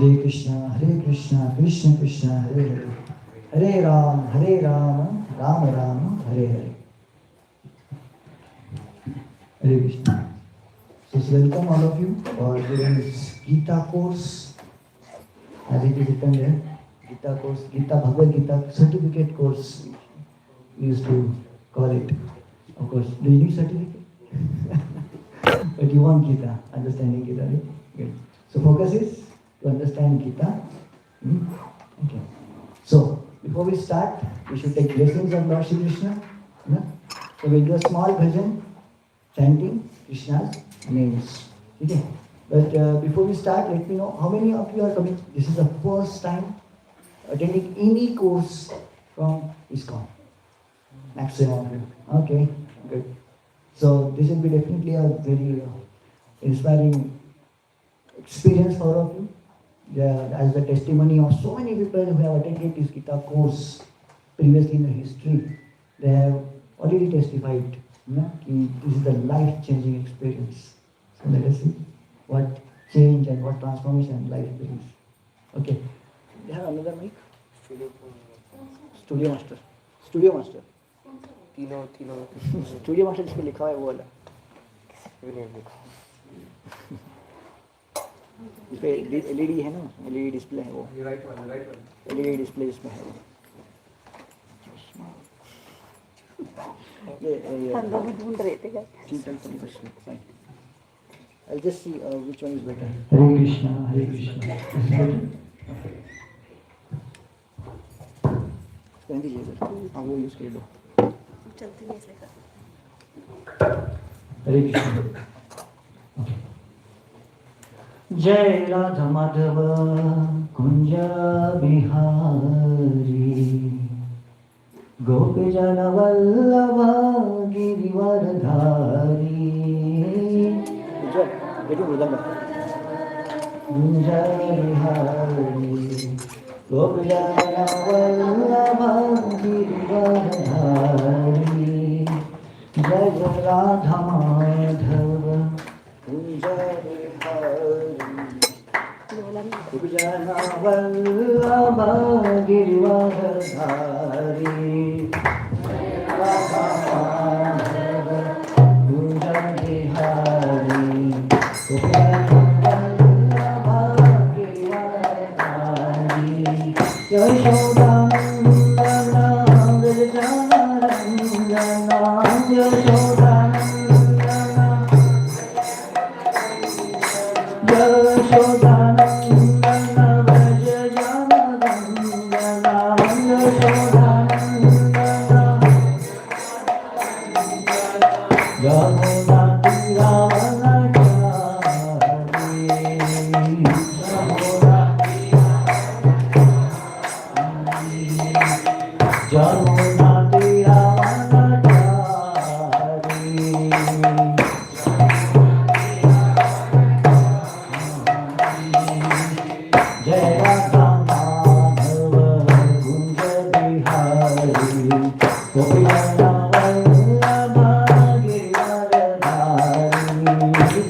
Hare Krishna, Krishna Krishna, Hare Hare, Hare Rama, Rama Rama, Hare Hare. Hare Krishna. So welcome all of you for this Gita Course. As it is written there, Gita Course, Gita Bhagavad Gita certificate course, we used to call it. Of course, do you need certificate? But you want Gita, understanding Gita, right? Good. So focus is to understand Gita. Okay. So before we start, we should take blessings of Lord Shri Krishna. Yeah? So we'll do a small bhajan, chanting Krishna's names. Okay. But before we start, let me know how many of you are coming. This is the first time attending any course from ISKCON. Maximum of you. Okay, good. So this will be definitely a very inspiring experience for all of you. As the testimony of so many people who have attended this Gita course previously in the history, they have already testified. This is the life-changing experience. So let us see what change and what transformation life brings. Okay. Do you have another mic? Studio Master. Studio Master. तीनों studio master जिसमें लिखा है वो वाला इस पे LED है ना, एलईडी डिस्प्ले है वो, एलईडी डिस्प्ले इसमें है वो. हम लोग ढूंढ रहे थे क्या? I'll just see which one is better. Hare Krishna, Hare Krishna. कहने दीजिए सर, हाँ वो यूज़ कर लो. चलती है ऐसे. Hare Krishna. जय राधा माधव कुंज बिहारी गोप जन वल्लभ गिरिवरधारी कुंज बिहारी गोप जन वल्लभ गिरिवरधारी जय जय राधा माधव कुंज जन वल्लभ गिरिवरधारी राधा माधव कुंज बिहारी वल्लभ गिरिवरधारी यशोदानंदन व्रजनरंजन जमुना तीरावनचारी जय राधा माधव कुंज बिहारी गोपिका वल्लभ गिरिवरधारी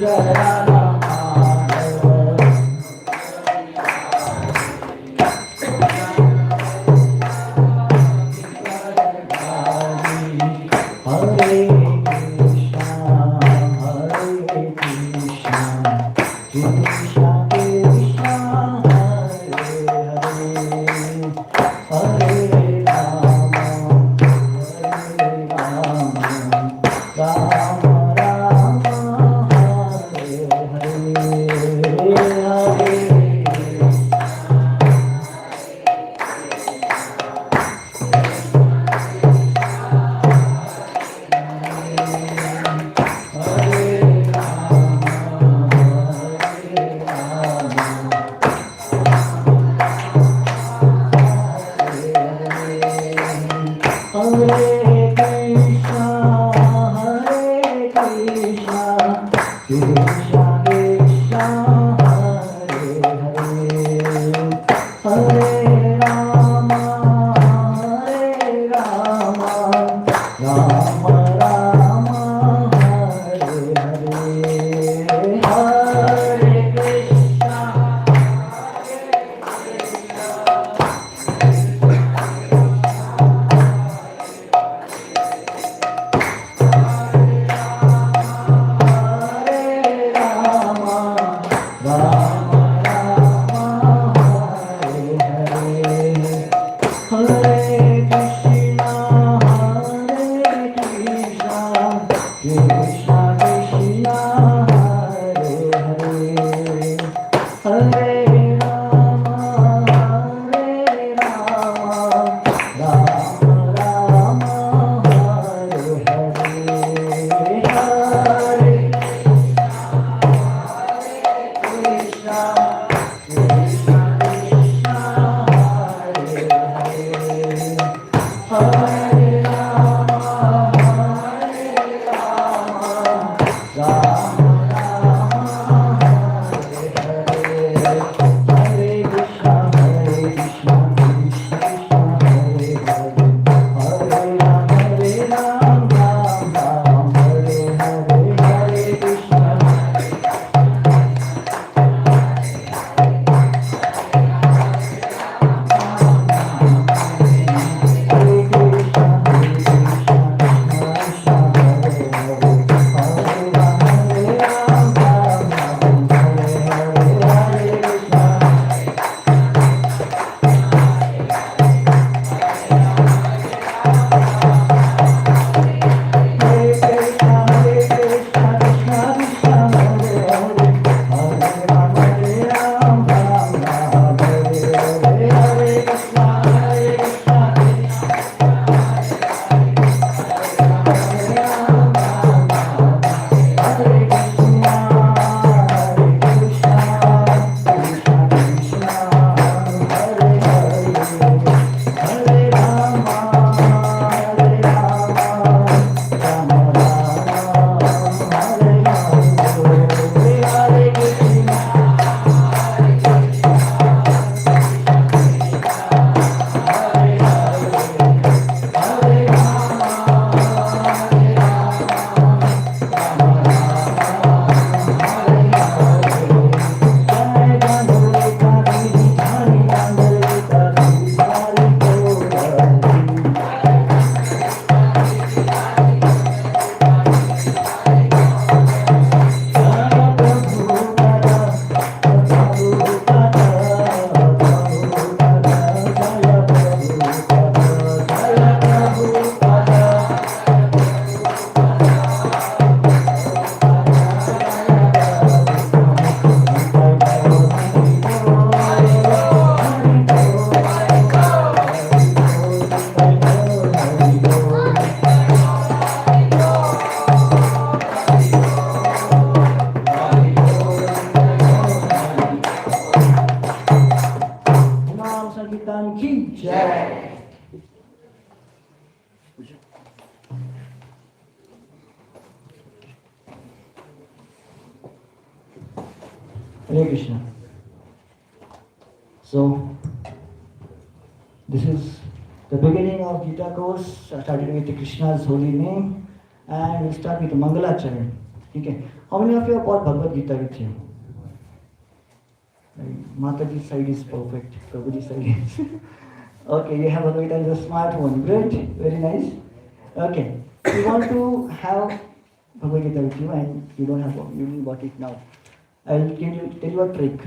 जय Radha Madhav Hare Krishna, Krishna Krishna, Hare Hare, Hare Rama, Rama Rama, Hare Hare, Hare Hare Krishna. So, this is the beginning of Gita Course. I started with Krishna's holy name and we'll start with Mangala Charan. Okay. How many of you have bought Bhagavad Gita with you? Mataji's side is perfect. Prabhuji's side is. Okay, you have Bhagavad Gita on your smartphone. Great. Very nice. Okay. You want to have Bhagavad Gita with you and you don't have, you didn't bought it now. I'll tell you a trick.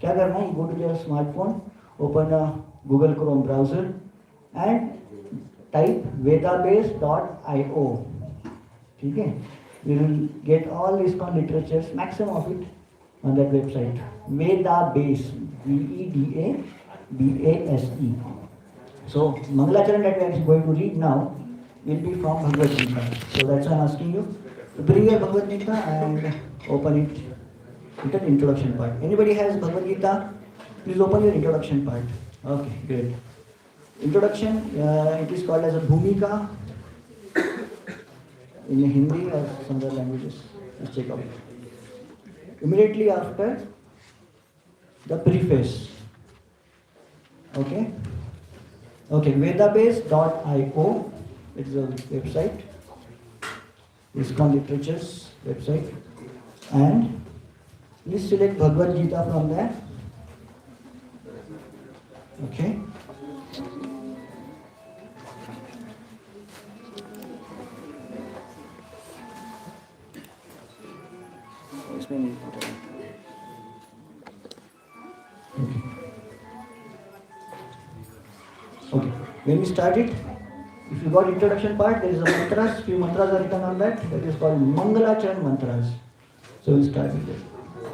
क्या करना है? Go to your smartphone, open a Google Chrome browser and type vedabase.io. ठीक है? You will get all ISKCON literatures, maximum of it on that website. Vedabase, Vedabase. So Mangalacharan that we are going to read now will be from Bhagavad Gita. So that's why I'm asking you to bring your Bhagavad Gita and open it. Look at the introduction part. Anybody has Bhagavad Gita? Please open your introduction part. Okay, great. Introduction, it is called as a Bhumika in Hindi or some other languages. Let's check out. Immediately after the preface. Okay? Okay, vedabase.io. It is a website. ISKCON Literatures website. And please select Bhagavad Gita from there. Okay. Okay. When we start it, if you got introduction part, there is a mantras. Few mantras are written on that. That is called Mangalacharan mantras. So we start with it.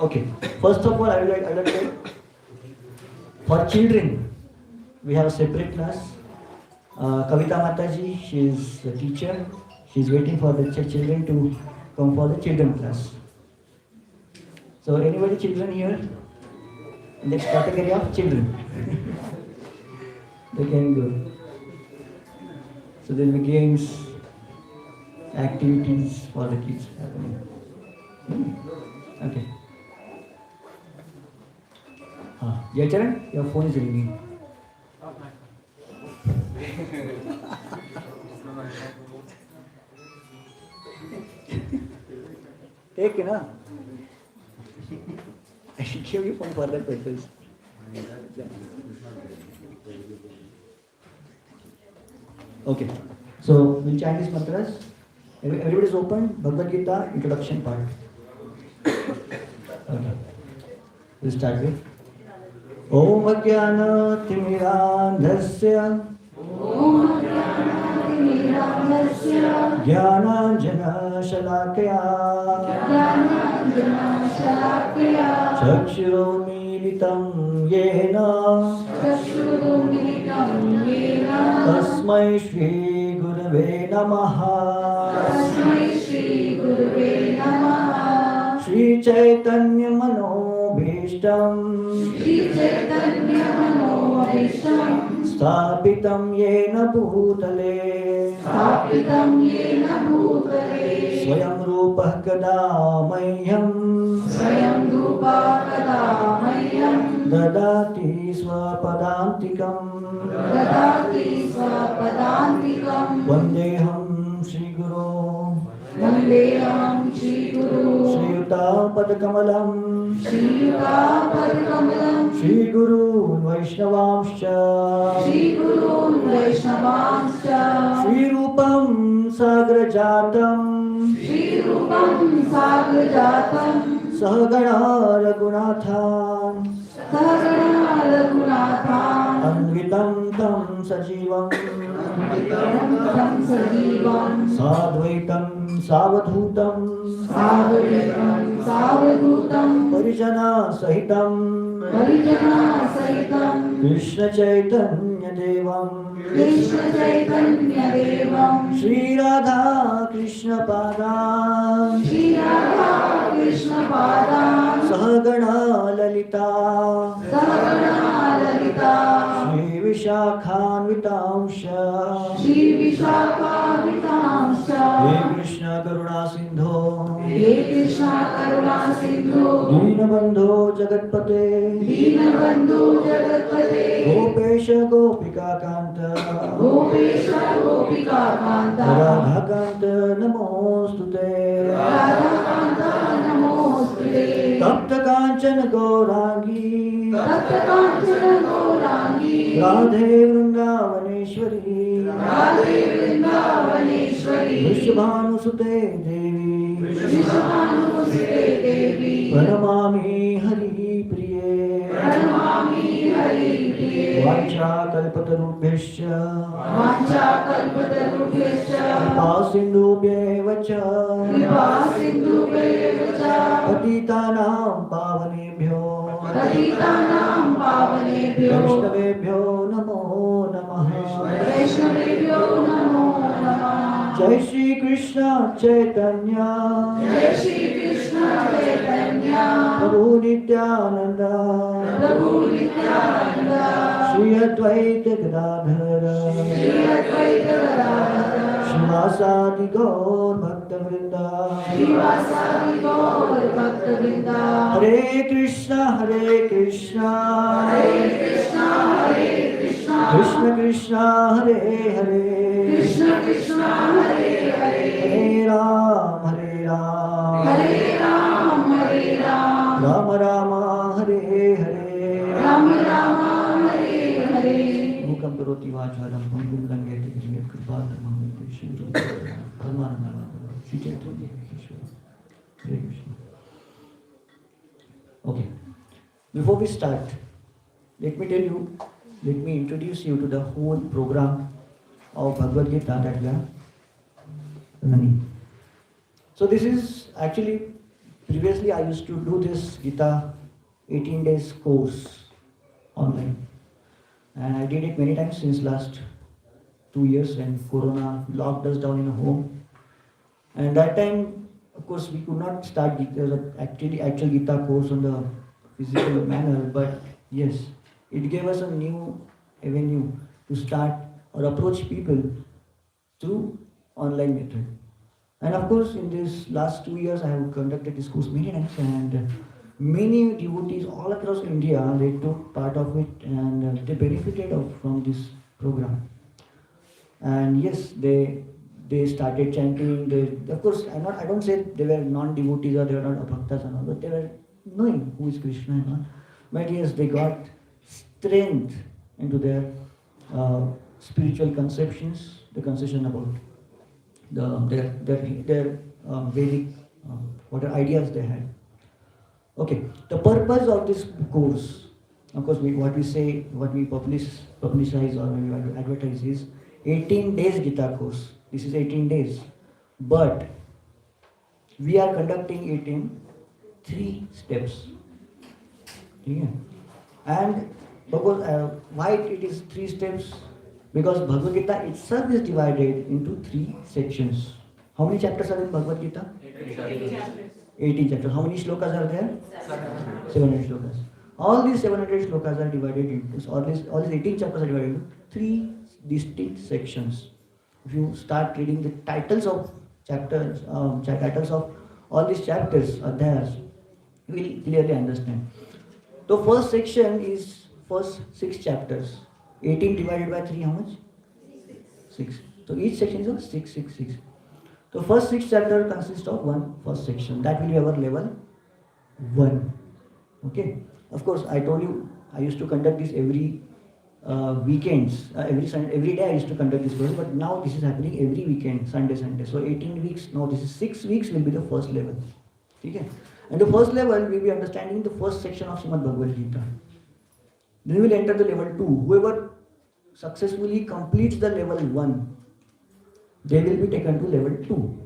Okay. First of all, I would like to say, for children, we have a separate class. Kavita Mataji, she is the teacher. She is waiting for the children to come for the children class. So anybody children here? In the category of children. They can go. So there will be games, activities for the kids happening. Okay. Charan, your phone is ringing. Take it, na? I should give you phone for that purpose. Okay. So we'll chant these mantras. Everybody is open. Bhagavad Gita introduction part. Okay. We'll start with Om Ajnana Timirandhasya Jnananjana Shalakaya Chakshuromilitam Yena Tasmai Shri Gurave Namaha Shri Chaitanya Manobhishtam Sthapitam Yena Bhutale Swayam Rupa Kada Mayam Dadati Swapadantikam Vandeham Shri Guru Shriyuta Padakamalam Shri Guru Vaishnavamscha Shri Rupam Sagrajatam Sahagana Raghunathan Anvitam Tam Sajivam Sadvaitam Savadhutam Parijana Sahitam Krishna Chaitanya Devam Shri Radha Krishna Padam Sahagana Lalita Shri Vishakhanvitamsha Shri Vishakhavitaamsha He Krishna Karuna Sindho He Krishna Karuna Sindhu Dinabandho Jagatpate Dinabandhu Jagatpate Gopesha Gopika Kanta Gopesha Gopika Kanta Radhakanta Namostute Radhakanta Namostute Tapta Kanchana Gaurangi Tapta Kanchana Gaurangi Radhe Vrindavaneshwari Radhe Vrindavaneshwari Vrishabhanusute Devi Vishwanusute Devi Pranamami Hari Priye Pranamami Hari Priye Vacha Kalpatarubhyascha Vancha Kalpatarubhyascha Sindhubhyevacha Kripa Sindhubhyevacha Patitanam Pavanebhyo Patitanam Pavanebhyo Vaishnavebhyo Namo Namah Vaishnavebhyo Namo Namah Jai Shri Krishna Chaitanya Jai Shri Krishna Chaitanya Prabhu Nityananda Prabhu Nityananda Shri Advaita Gadadhara Shri Advaita Gadadhara Shivasadi Gaur Bhakta Vrinda Srivasadi Gaur Bhakta Vrinda Hare Krishna Hare Krishna Hare Krishna Hare Krishna Krishna Krishna Hare Hare Krishna Krishna Hare Hare Hare Ram Hare Ram Hare Ram Hare Ram Rama Rama Hare Hare Rama Rama Hare Hare Mukam Karoti Vacharam Pangum Langeti Kriya Kripatamam Krishna Paramananda Shri Chaitanya Krishna Hare Krishna. Okay. Before we start, let me introduce you to the whole program of Bhagavad Gita that we are running. So this is actually, previously I used to do this Gita 18 days course online. And I did it many times since last 2 years when Corona locked us down in a home. And that time, of course, we could not start actual Gita course on the physical manner, but yes, it gave us a new avenue to start or approach people through online method. And of course, in this last 2 years, I have conducted this course many times, and many devotees all across India, they took part of it and they benefited from this program. And yes, they started chanting. Of course, I don't say they were non-devotees or they were not bhaktas and all, but they were knowing who is Krishna and all. But yes, they got strength into their spiritual conceptions, the conception about their Vedic whatever ideas they had. Okay, the purpose of this course, of course, what we publicize or we advertise is 18 days Gita course. This is 18 days, but we are conducting it in 3 steps. Yeah. And because why it is 3 steps? Because Bhagavad Gita itself is divided into 3 sections. How many chapters are in Bhagavad Gita? 18 chapters. How many shlokas are there? 700 shlokas. All these 700 shlokas are divided into, all these 18 chapters are divided into 3 distinct sections. If you start reading the titles of chapters, titles of all these chapters, adhyayas, you will clearly understand. The first section is first 6 chapters. 18 divided by 3, how much? 6. So each section is of 6, 6, 6. The first 6 chapters consist of first section. That will be our level 1. Okay. Of course, I told you I used to conduct this every weekends. Every day I used to conduct this course, but now this is happening every weekend, Sunday. So 18 weeks. Now this is 6 weeks will be the first level. Okay. And the first level will be understanding the first section of Srimad Bhagavad Gita. Then we will enter the level 2. Whoever successfully completes the level 1, they will be taken to level 2.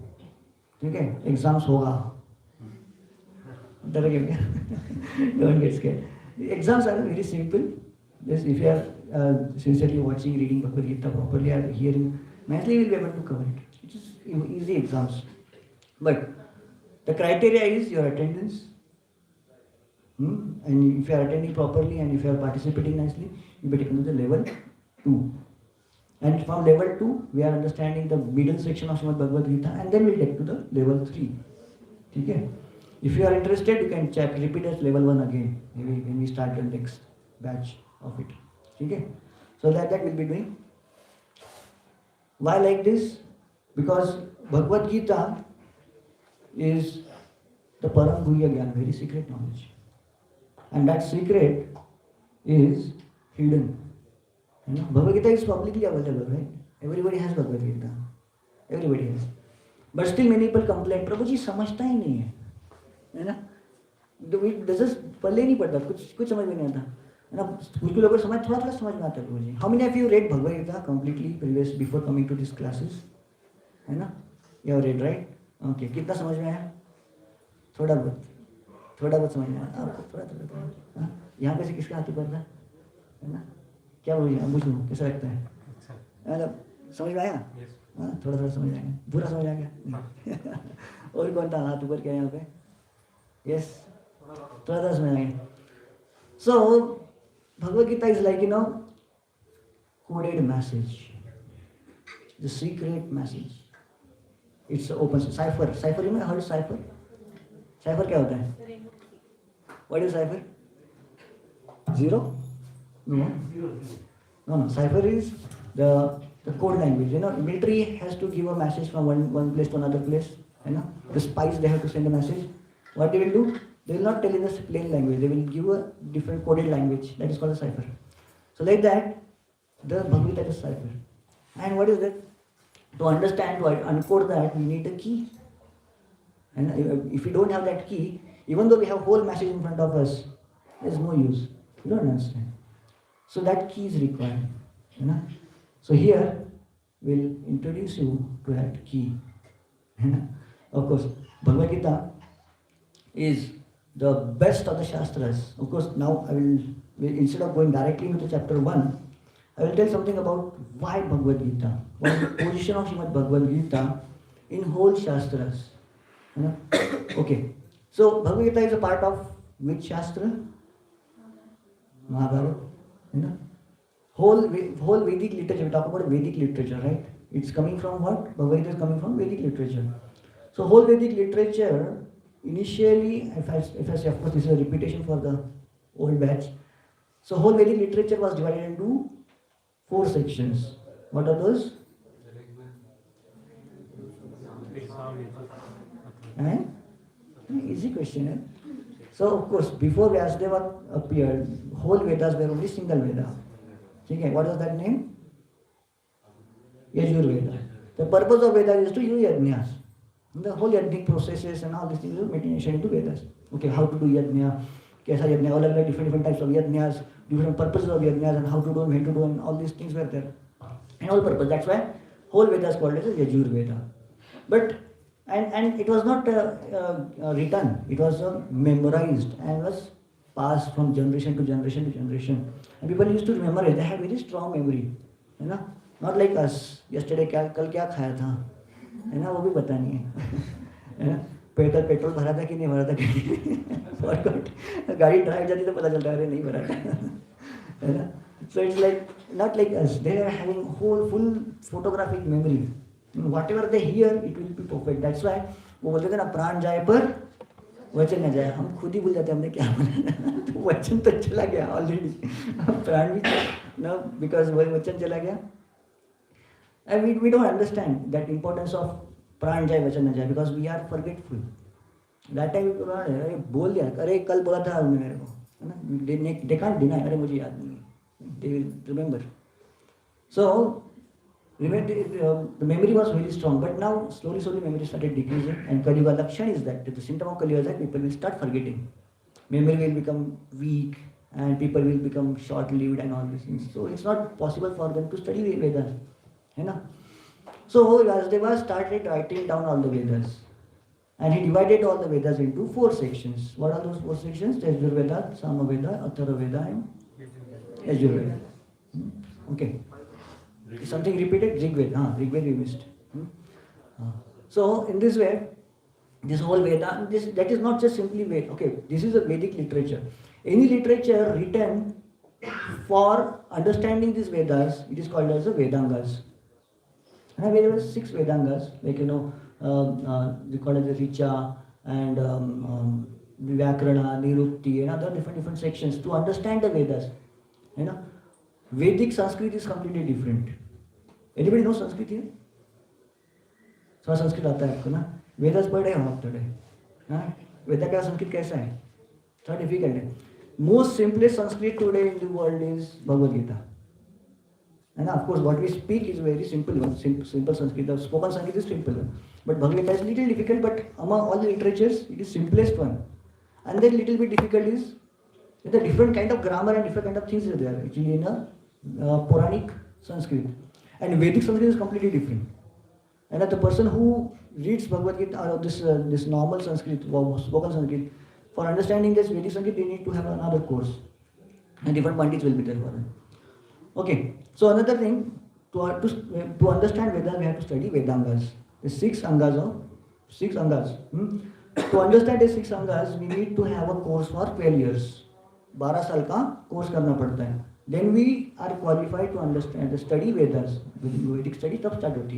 Okay, exams hoga. Don't get scared. The exams are very simple. Just if you are sincerely watching, reading Bhagavad Gita properly, or hearing nicely, you will be able to cover it. It is easy exams. But the criteria is your attendance. And if you are attending properly and if you are participating nicely, you will be taken to the level 2. And from level 2, we are understanding the middle section of Srimad Bhagavad Gita, and then we'll get to the level 3. Okay? If you are interested, you can check, repeat as level 1 again, maybe when we start the next batch of it. Okay? So that we'll be doing. Why like this? Because Bhagavad Gita is the Param Guhya Gyan, very secret knowledge. And that secret is hidden. You know, Bhagavad Gita is publicly available, right? Everybody has Bhagavad Gita. Everybody has. But still many people complain, Prabhu ji समझता ही नहीं है ना? पल्ले नहीं पड़ता, कुछ समझ में नहीं आता, है ना? कुछ लोगों को थोड़ा समझ में आता है प्रभु जी. How many of you read Bhagavad Gita completely previous before coming to these classes? है ना? You have read, right? Okay. कितना समझ में आया? थोड़ा बहुत समझ में आया आपको, थोड़ा. यहाँ पे से किसका हाथ ऊपर था, है ना? क्या बोलिए, पूछूँ कैसा लगता है? मतलब समझ में आया? थोड़ा समझ में आया, पूरा समझ आ गया? और कौन था हाथ ऊपर क्या यहाँ पे? Yes, थोड़ा समझ आ गया. So Bhagavad Gita is like, coded message, the secret message. It's open cipher. Cipher, you know, heard cipher? Cipher क्या होता है? What is cipher? Zero? No. Cipher is the code language. Military has to give a message from one place to another place. The spies, they have to send a message. What they will do? They will not tell in the plain language. They will give a different coded language. That is called a cipher. So like that, the Bhagavad Gita is cipher. And what is that? To understand, to uncode that, we need a key. And if we don't have that key, even though we have whole message in front of us, there is no use. You don't understand. So that key is required. So here we'll introduce you to that key. Of course, Bhagavad Gita is the best of the Shastras. Of course, now I will instead of going directly into chapter 1, I will tell something about why Bhagavad Gita, what is the position of Srimad Bhagavad Gita in whole Shastras. Okay, so Bhagavad Gita is a part of which Shastra? Mahabharata. Whole Vedic literature, we talk about Vedic literature, right? It's coming from what? Bhagavad Gita is coming from Vedic literature. So whole Vedic literature, initially, if I say, of course, this is a repetition for the old batch. So whole Vedic literature was divided into 4 sections. What are those? Easy question, eh? So of course, before Vyasadeva appeared, whole Vedas were only single Veda. Okay, what was that name? Yajur Veda. The purpose of Veda is to use yajnas. The whole yajnic processes and all these things are mentioned into Vedas. Okay, how to do yajna, kaisa yajna, all like different types of yajnas, different purposes of yajnas, and how to do and when to do, and all these things were there. And all purpose. That's why whole Veda is called as a Yajur Veda. But and it was not written; it was memorized and was passed from generation to generation to generation. And people used to remember it. They had very strong memory. Not like us. Yesterday, कल क्या खाया था? वो भी पता नहीं है. Petrol भरा था कि नहीं भरा था गाड़ी ड्राइव जाती तो पता चलता है अरे नहीं भरा था. So it's like not like us. They are having whole full photographic memory. Whatever they hear, it will be perfect. That's why वो बोलते थे ना प्राण जाए पर वचन न जाए. हम खुद ही भूल जाते हमने क्या बोला. तो वचन तो चला गया ऑलरेडी. प्राण भी ना because वचन चला गया. And we don't understand that importance of प्राण जाए वचन न जाए because we are forgetful. That time अरे बोल दिया अरे कल बोला था उन्होंने मेरे को. They can't deny. अरे मुझे याद नहीं. They will remember. So remember, the memory was very strong, but now slowly memory started decreasing, and Kali Yuga Lakshan is that the symptom of Kali Yuga is that people will start forgetting. Memory will become weak, and people will become short-lived and all these things. So it's not possible for them to study the Vedas. So Vyasadeva started writing down all the Vedas, and he divided all the Vedas into 4 sections. What are those 4 sections? Yajur Veda, Sama Veda, Atharva Veda, and Yajur Veda. Okay. Something repeated? Rig Veda. Rig Veda we missed. So in this way, this whole Veda, that is not just simply Veda. Okay, this is a Vedic literature. Any literature written For understanding these Vedas, it is called as the Vedangas. And there were 6 Vedangas, like they call it the Richa and Vyakarana, Nirukti, and other different sections to understand the Vedas. You know, Vedic Sanskrit is completely different. Anybody know Sanskrit here? थोड़ा संस्कृत आता है आपको ना? वेदास पढ़े हो आप थोड़े? हाँ? वेदा का संस्कृत कैसा है? थोड़ा डिफिकल्ट है. Most simplest Sanskrit today in the world is Bhagavad Gita. And of course, what we speak is very simple one, simple Sanskrit. The spoken Sanskrit is simple one. But Bhagavad Gita is little difficult, but among all the literatures, it is simplest one. And then little bit difficult is the different kind of grammar and different kind of things are there actually in a Puranic Sanskrit. And Vedic Sanskrit is completely different. And the person who reads Bhagavad Gita or this normal Sanskrit, spoken Sanskrit, for understanding this Vedic Sanskrit, they need to have another course. And different pandits will be there for them. Okay, so another thing, to understand Vedas, we have to study Vedangas. The 6 Angas. To understand the 6 Angas, we need to have a course for 12 years. 12 साल का course करना पड़ता है. Then we are qualified to understand, study Vedas. Vedic study तब start होती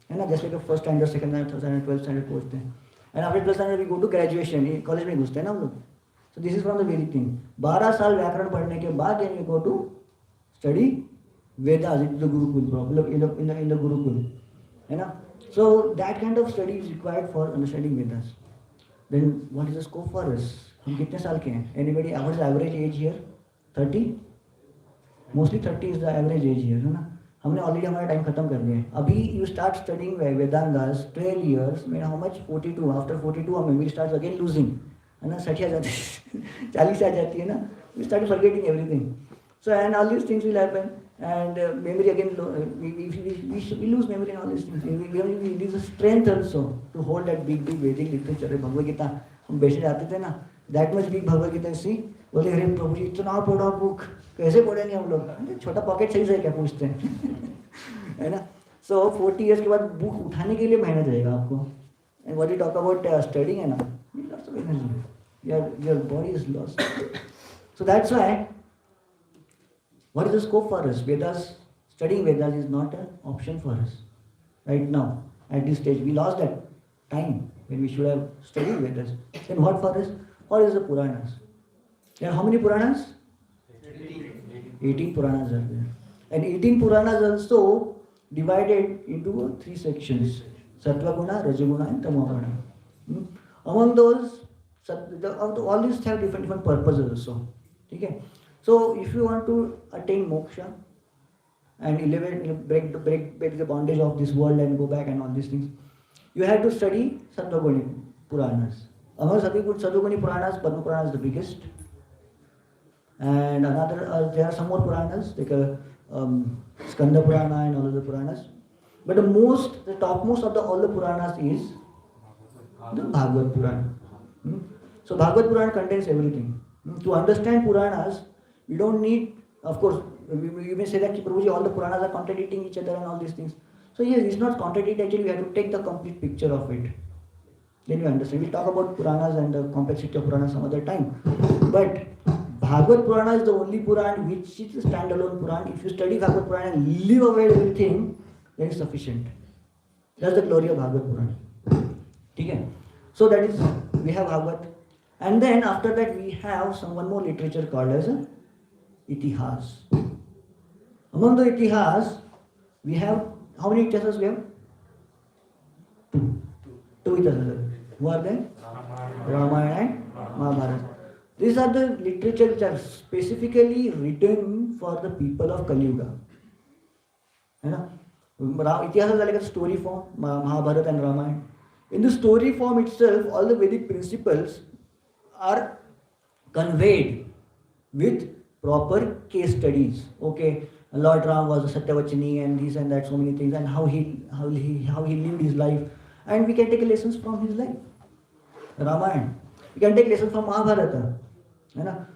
है ना? जैसे कि first standard, second standard, third standard, 12th standard पहुंचते हैं. And after 12th standard we go to graduation, college में घुसते हैं ना हम लोग. So this is from the Vedic thing. 12 साल व्याकरण पढ़ने के बाद then we go to study Vedas in the Gurukul, in the Gurukul, है ना? So that kind of study is required for understanding Vedas. Then what is the scope for us? हम कितने साल के हैं? Anybody? What is the average age here? 30? Mostly 30 is the average age here, है ना? हमने ऑलरेडी हमारा time खत्म कर दिया है. अभी you start studying Vedangas 12 years, mean how much? 42. After 42 our memory starts again losing, है ना? 60 आ जाती है, 40 आ जाती है ना? We start forgetting everything. So and all these things will happen. And memory again, we lose memory and all these things. We lose the strength also to hold that big Vedic literature. Bhagavad Gita, हम बैठे जाते थे ना, that much big Bhagavad Gita see, बोले अरे प्रभु जी इतना बड़ा book कैसे पढ़े नहीं हम लोग? छोटा पॉकेट साइज है क्या पूछते हैं, है ना? So 40 years के बाद बुक उठाने के लिए मेहनत रहेगा आपको. And what you talk about studying है ना, lots of energy. Your body is lost. So that's why. What is the scope for us? Vedas, studying Vedas is not an option for us right now. At this stage, we lost that time when we should have studied Vedas. Then what for us? What is the Puranas? There are how many Puranas? 18 Puranas are there. And 18 Puranas also divided into 3 sections. Sattva Guna, Rajaguna and Tamoguna. Among those, all these have different purposes also. Okay? So if you want to attain moksha and break the bondage of this world and go back and all these things, you have to study Sattva-guni Puranas. Among Sattva-guni Puranas, Padma Purana is the biggest. And another, there are some more Puranas, like Skanda Purana and all other Puranas. But the topmost of all the Puranas is the Bhagavad Purana. So Bhagavad Purana contains everything. To understand Puranas, we don't need, of course, you may say that Prabhuji, all the Puranas are contradicting each other and all these things. So yes, it's not contradicting, actually we have to take the complete picture of it. Then you understand. We'll talk about Puranas and the complexity of Puranas some other time. But Bhagavad Purana is the only Purana which is a standalone Purana. If you study Bhagavad Purana and leave away everything, then it's sufficient. That's the glory of Bhagavad Purana. Okay? So that is, we have Bhagavad. And then after that we have one more literature called as a Itihas. Among the Itihas, we have, how many Itihas we have? Two Itihas. Who are they? Ramayana and Mahabharata. These are the literature which are specifically written for the people of Kali Yuga. Itihas is like a story form, Mahabharata and Ramayana. In the story form itself, all the Vedic principles are conveyed with proper case studies. Okay, Lord Ram was a Satyavachani and this and that, so many things, and how he lived his life, and we can take lessons from his life. Ramayana. We can take lessons from Mahabharata.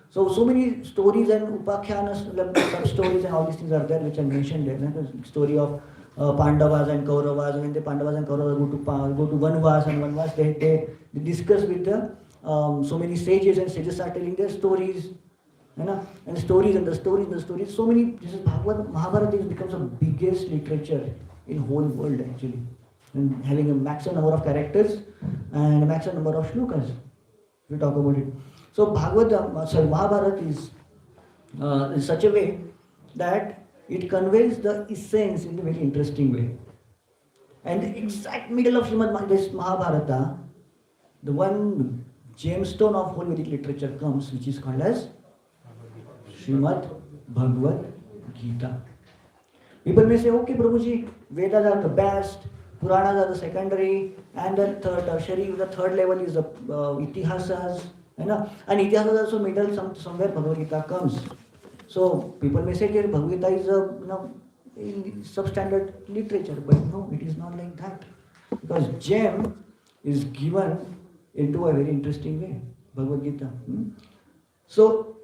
So many stories and upakhyanas, sub stories and all these things are there which are mentioned there. The story of Pandavas and Kauravas. When the Pandavas and Kauravas go to Vanvas, and Vanvas they discuss with the so many sages, and sages are telling their stories. And stories and the stories and the stories. So many. This is Bhagavad Mahabharata becomes the biggest literature in whole world actually, and having a maximum number of characters and a maximum number of shlokas. We talk about it. So Mahabharata is in such a way that it conveys the essence in a very interesting way. And the exact middle of this Mahabharata, the one gemstone of whole Vedic literature comes, which is called as Srimad Bhagavad Gita. People may say, okay, Prabhuji, Vedas are the best, Puranas are the secondary, and the third tertiary, the third level is the Itihasas, and Itihasas also middle, somewhere Bhagavad Gita comes. So people may say that Bhagavad Gita is in substandard literature, but no, it is not like that. Because gem is given into a very interesting way, Bhagavad Gita. So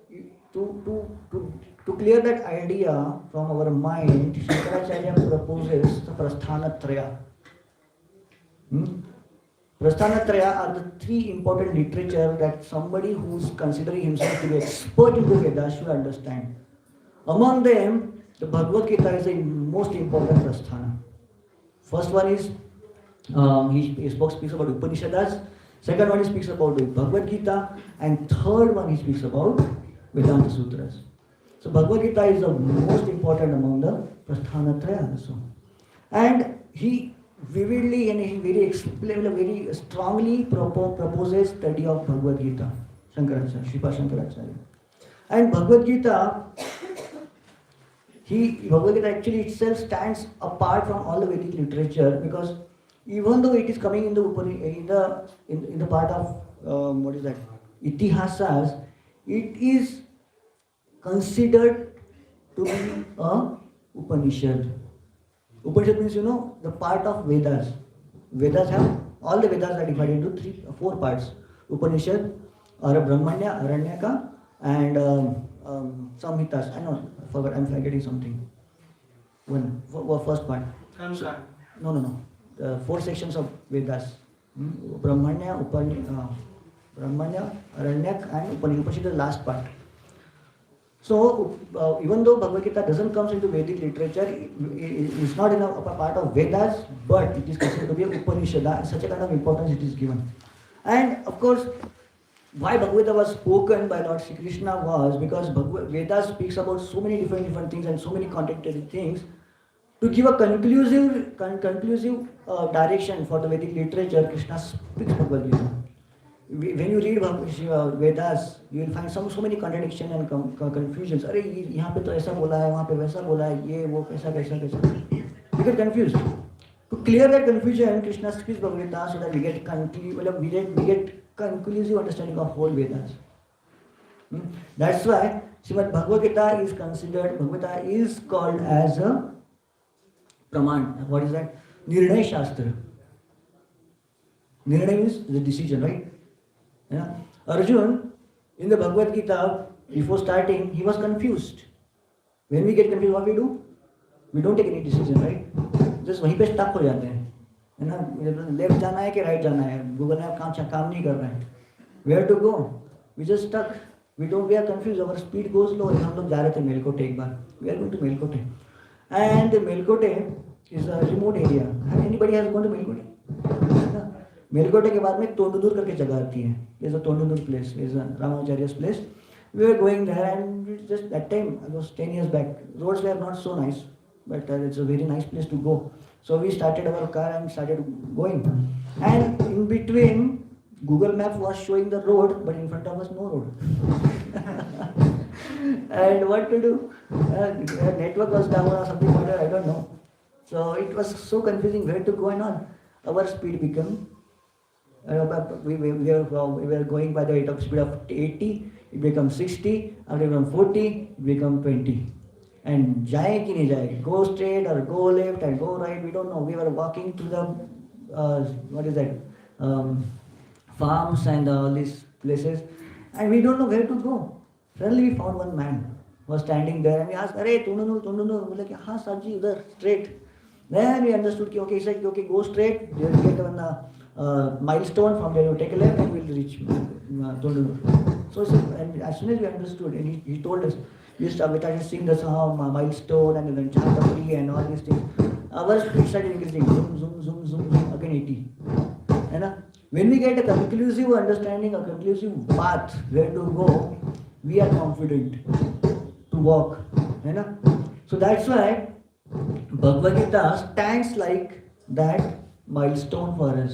to clear that idea from our mind, Shankaracharya proposes the Prasthanatraya. Prasthanatraya are the three important literature that somebody who is considering himself to be expert in the Vedas should understand. Among them, the Bhagavad Gita is the most important prasthana. First one is, he speaks about Upanishads. Second one he speaks about the Bhagavad Gita. And third one he speaks about Vedanta Sutras. So Bhagavad Gita is the most important among the prasthanatraya also. And he vividly and he very strongly proposes study of Bhagavad Gita, Shankaracharya, Sripad Shankaracharya. And Bhagavad Gita actually itself stands apart from all the Vedic literature, because even though it is coming in the part of Itihasas, it is considered to be a Upanishad. Upanishad means, the part of Vedas. All the Vedas are divided into 4 parts. Upanishad, Brahmanya, Aranyaka, and Samhitas. I forgot, I'm forgetting something. First part. No. 4 sections of Vedas. Brahmanya, Aranyak, and Upanishad. Upanishad is the last part. So, even though Bhagavad Gita doesn't come into Vedic literature, it's not in a part of Vedas, but it is considered to be a Upanishad. Such a kind of importance it is given. And of course, why Bhagavad Gita was spoken by Lord Sri Krishna was because Vedas speaks about so many different things and so many contradictory things. To give a conclusive direction for the Vedic literature, Krishna speaks Bhagavad Gita. When you read Vedas, you will find so many contradictions and confusions. अरे यहाँ पे तो ऐसा बोला है, वहाँ पे वैसा बोला है, ये वो कैसा. You get confused. To clear that confusion, Krishna speaks Bhagavad Gita so that we get conclusive understanding of whole Vedas. That's why Srimad Bhagavad Gita is considered. Bhagavad Gita is called as a Praman. What is that? Nirnay Shastra. Nirnay means the decision, right? Yeah. Arjun, in the Bhagavad Gita, before starting, he was confused. When we get confused, what we do? We don't take any decision, right? Just वहीं पे stuck हो जाते हैं, है ना? Left जाना है कि right जाना है? Google Map काम नहीं कर रहा है. Where to go? We just stuck. We are confused. Our speed goes low. हम लोग जा रहे थे मेलकोटे एक बार. We are going to Melkote, and Melkote is a remote area. Anybody has gone to Melkote? Melkote के बाद में तोंडुदूर करके जगह आती है. There's a Tondunur place. There's a Ramacharya's place. We were going there, and just that time, it was 10 years back. Roads were not so nice, but it's a very nice place to go. So we started our car and started going. And in between, Google Maps was showing the road, but in front of us, no road. And what to do? Network was down or something like that, I don't know. So it was so confusing where to go and all. Our speed became. We were going by the rate of speed of 80, it becomes 60, after it becomes 40, it becomes 20. And jaye ki nahi jaye, go straight or go left or go right, we don't know. We were walking to the, farms and all these places, and we don't know where to go. Suddenly we found one man who was standing there, and we asked, "Arey, Tondunur." We like, "Haan, Sarji, udhar, straight." Then we understood, okay, he said, okay, go straight, you will get one milestone, from there you take a left and we'll reach Tondunur. And as soon as we understood, and he told us, we started seeing the song, milestone, and then Chatapuri and all these things. Our speed started increasing, zoom, zoom, zoom, zoom, zoom, again 80. You know? When we get a conclusive understanding, a conclusive path where to go, we are confident to walk. You know? So that's why Bhagavad Gita stands like that milestone for us.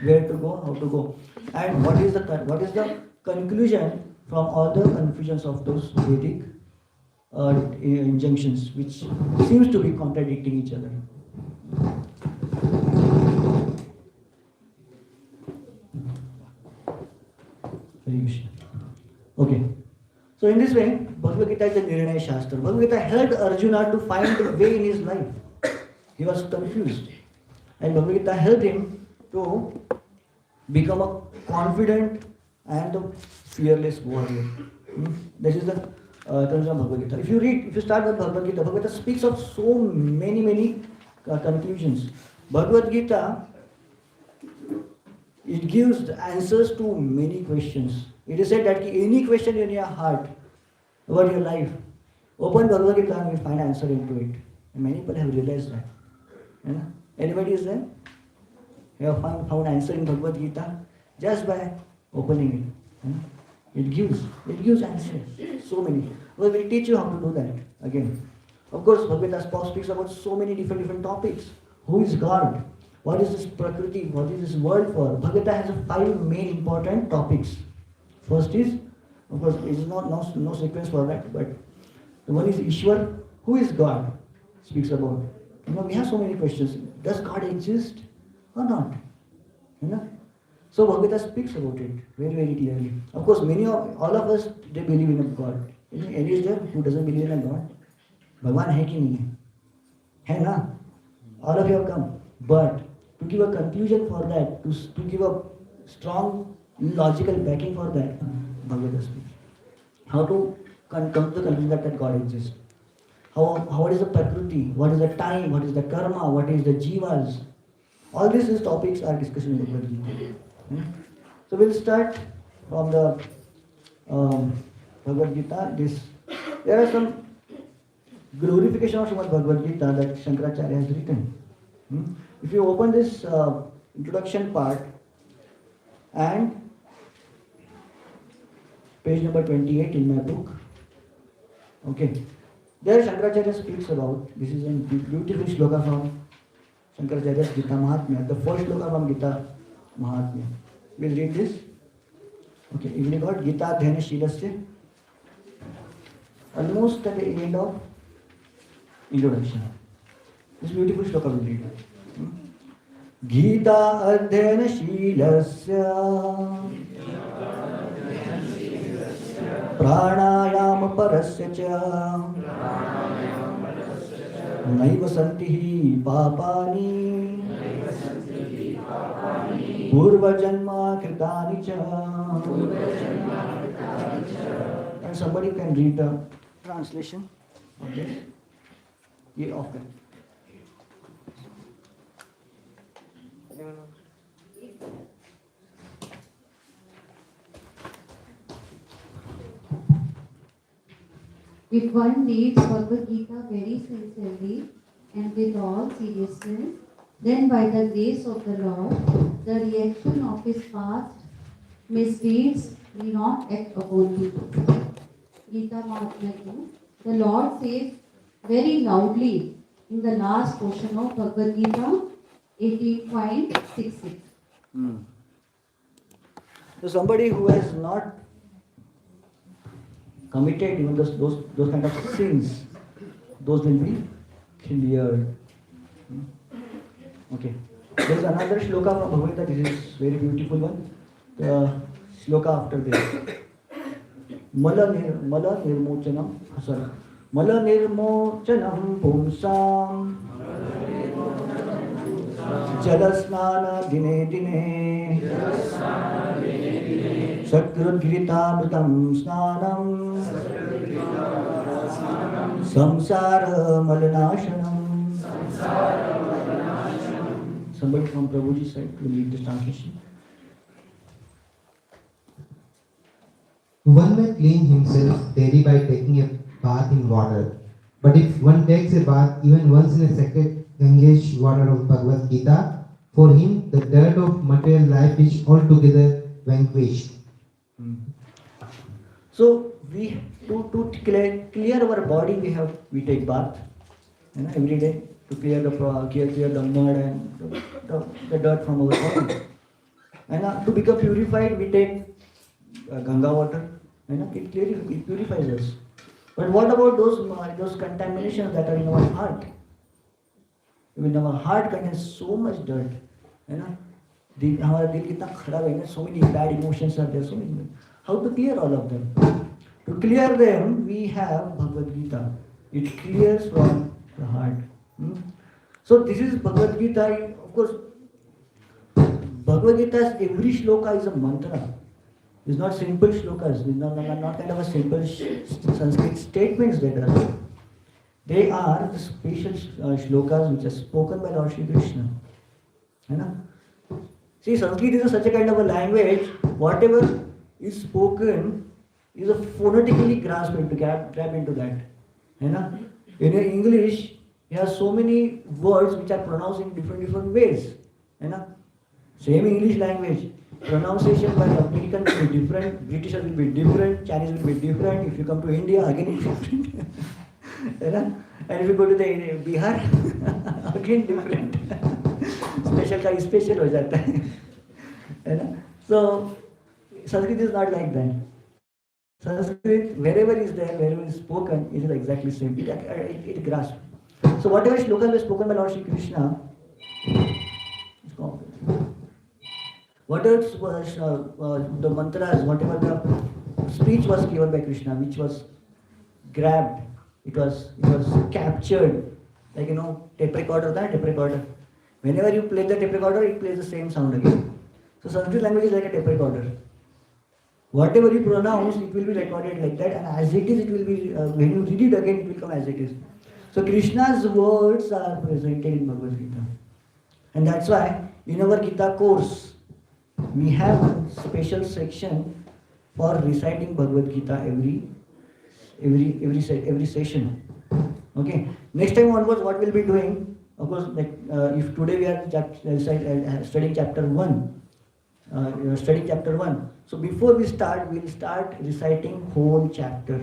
Where to go, how to go. And what is the conclusion from all the confusions of those Vedic injunctions, which seems to be contradicting each other. Hare Krishna. Okay. So in this way, Bhagavad Gita is a Nirnaya Shastra. Bhagavad Gita helped Arjuna to find the way in his life. He was confused. And Bhagavad Gita helped him to become a confident and a fearless warrior. This is the terms of Bhagavad Gita. If you start with Bhagavad Gita speaks of so many conclusions. Bhagavad Gita, it gives answers to many questions. It is said that any question in your heart about your life, open Bhagavad Gita and you find answer into it. And many people have realized that. You know? Anybody is there? You have found answer in Bhagavad Gita just by opening it. You know? It gives answers. So many. Well, we'll teach you how to do that again. Of course, Bhagavad Gita speaks about so many different topics. Who is God? What is this Prakriti? What is this world for? Bhagavad Gita has 5 main important topics. First is, of course, it is no sequence for that, but the one is Ishwar. Who is God? Speaks about. You know, we have so many questions. Does God exist or not? You know? So Bhagavad Gita speaks about it very clearly. Of course, all of us, they believe in a God. Any is there who doesn't believe in a God? Bhagwan hai ki nahi hai? Hai na? All of you have come. But to give a conclusion for that, to give a strong logical backing for that, Bhagavad Gita speaks. How to come to the conclusion that God exists. What is the Prakriti? What is the time? What is the karma? What is the jivas? All these topics are discussed in Bhagavad Gita. So we'll start from the Bhagavad Gita. There are some glorification of Srimad Bhagavad Gita that Shankaracharya has written. If you open this introduction part and page number 28 in my book, okay, there Shankaracharya speaks about, this is a beautiful shloka from Shankaracharya's Gita Mahatmya, the first shloka from Gita Mahatmya. We'll read this. Okay, we got Gita Adhyana Shilasya. Almost at the end of introduction. This beautiful shloka we'll read. Gita Adhyana Shilasya Pranayama Parasya Cha Naiva Santihi Papani Purva Janma Kritani Cha. And somebody can read the translation of this. Yeah, okay. If one reads Bhagavad Gita very sincerely and with all seriousness, then by the grace of the Lord, the reaction of his past misdeeds will not act upon him. Gita Mahatmya 2. The Lord says very loudly in the last portion of Bhagavad Gita 18.66. So somebody who has not committed even those kind of sins, those will be cleared. Okay. There is another shloka from Bhagavad Gita. This is very beautiful one. The shloka after this. Mala nirmochanam. Sorry. Mala nirmochanam pumsam. Jalasnana dine dine. Sakrudgritamritam snanam. Samsara malanashanam. Somebody from Prabhuji's side will read this translation. one may clean himself daily by taking a bath in water. But if one takes a bath even once in a sacred Gangesh water of Bhagavad Gita, for him the dirt of material life is altogether vanquished. So we to clear our body we take bath, every day to clear the mud and the dirt from our body. And to become purified we take Ganga water. It purifies us. But what about those contaminations that are in our heart? Even our heart contains so much dirt. हमारा दिल कितना खराब है ना, so many bad emotions are there, so many. How to clear all of them? To clear them, we have Bhagavad Gita. It clears from the heart. So this is Bhagavad Gita. Of course, Bhagavad Gita's every shloka is a mantra. It's not simple shlokas. It's not kind of a simple Sanskrit statements that are there. They are the special shlokas which are spoken by Lord Shri Krishna. See, Sanskrit is such a kind of a language, whatever is spoken is a phonetically grab into that. In English, you have so many words which are pronounced in different ways. Same English language, pronunciation by American will be different, British will be different, Chinese will be different. If you come to India, again it's different. And if you go to the Bihar, again different. Special का special हो जाता है. So Sanskrit is not like that. Sanskrit, wherever is there, wherever is spoken, it is exactly same. It grasps. So whatever shlokas were spoken by Lord Shri Krishna, whatever the mantras, whatever the speech was given by Krishna, which was grabbed, it was captured, like tape recorder. Whenever you play the tape recorder, it plays the same sound again. So Sanskrit language is like a tape recorder. Whatever you pronounce, it will be recorded like that, and as it is, it will be, when you read it again, it will come as it is. So Krishna's words are presented in Bhagavad Gita. And that's why in our Gita course, we have a special section for reciting Bhagavad Gita every session. Okay. Next time onwards, what we'll be doing, of course, like if today we are studying chapter 1, studying chapter 1. So before we start, we'll start reciting whole chapter.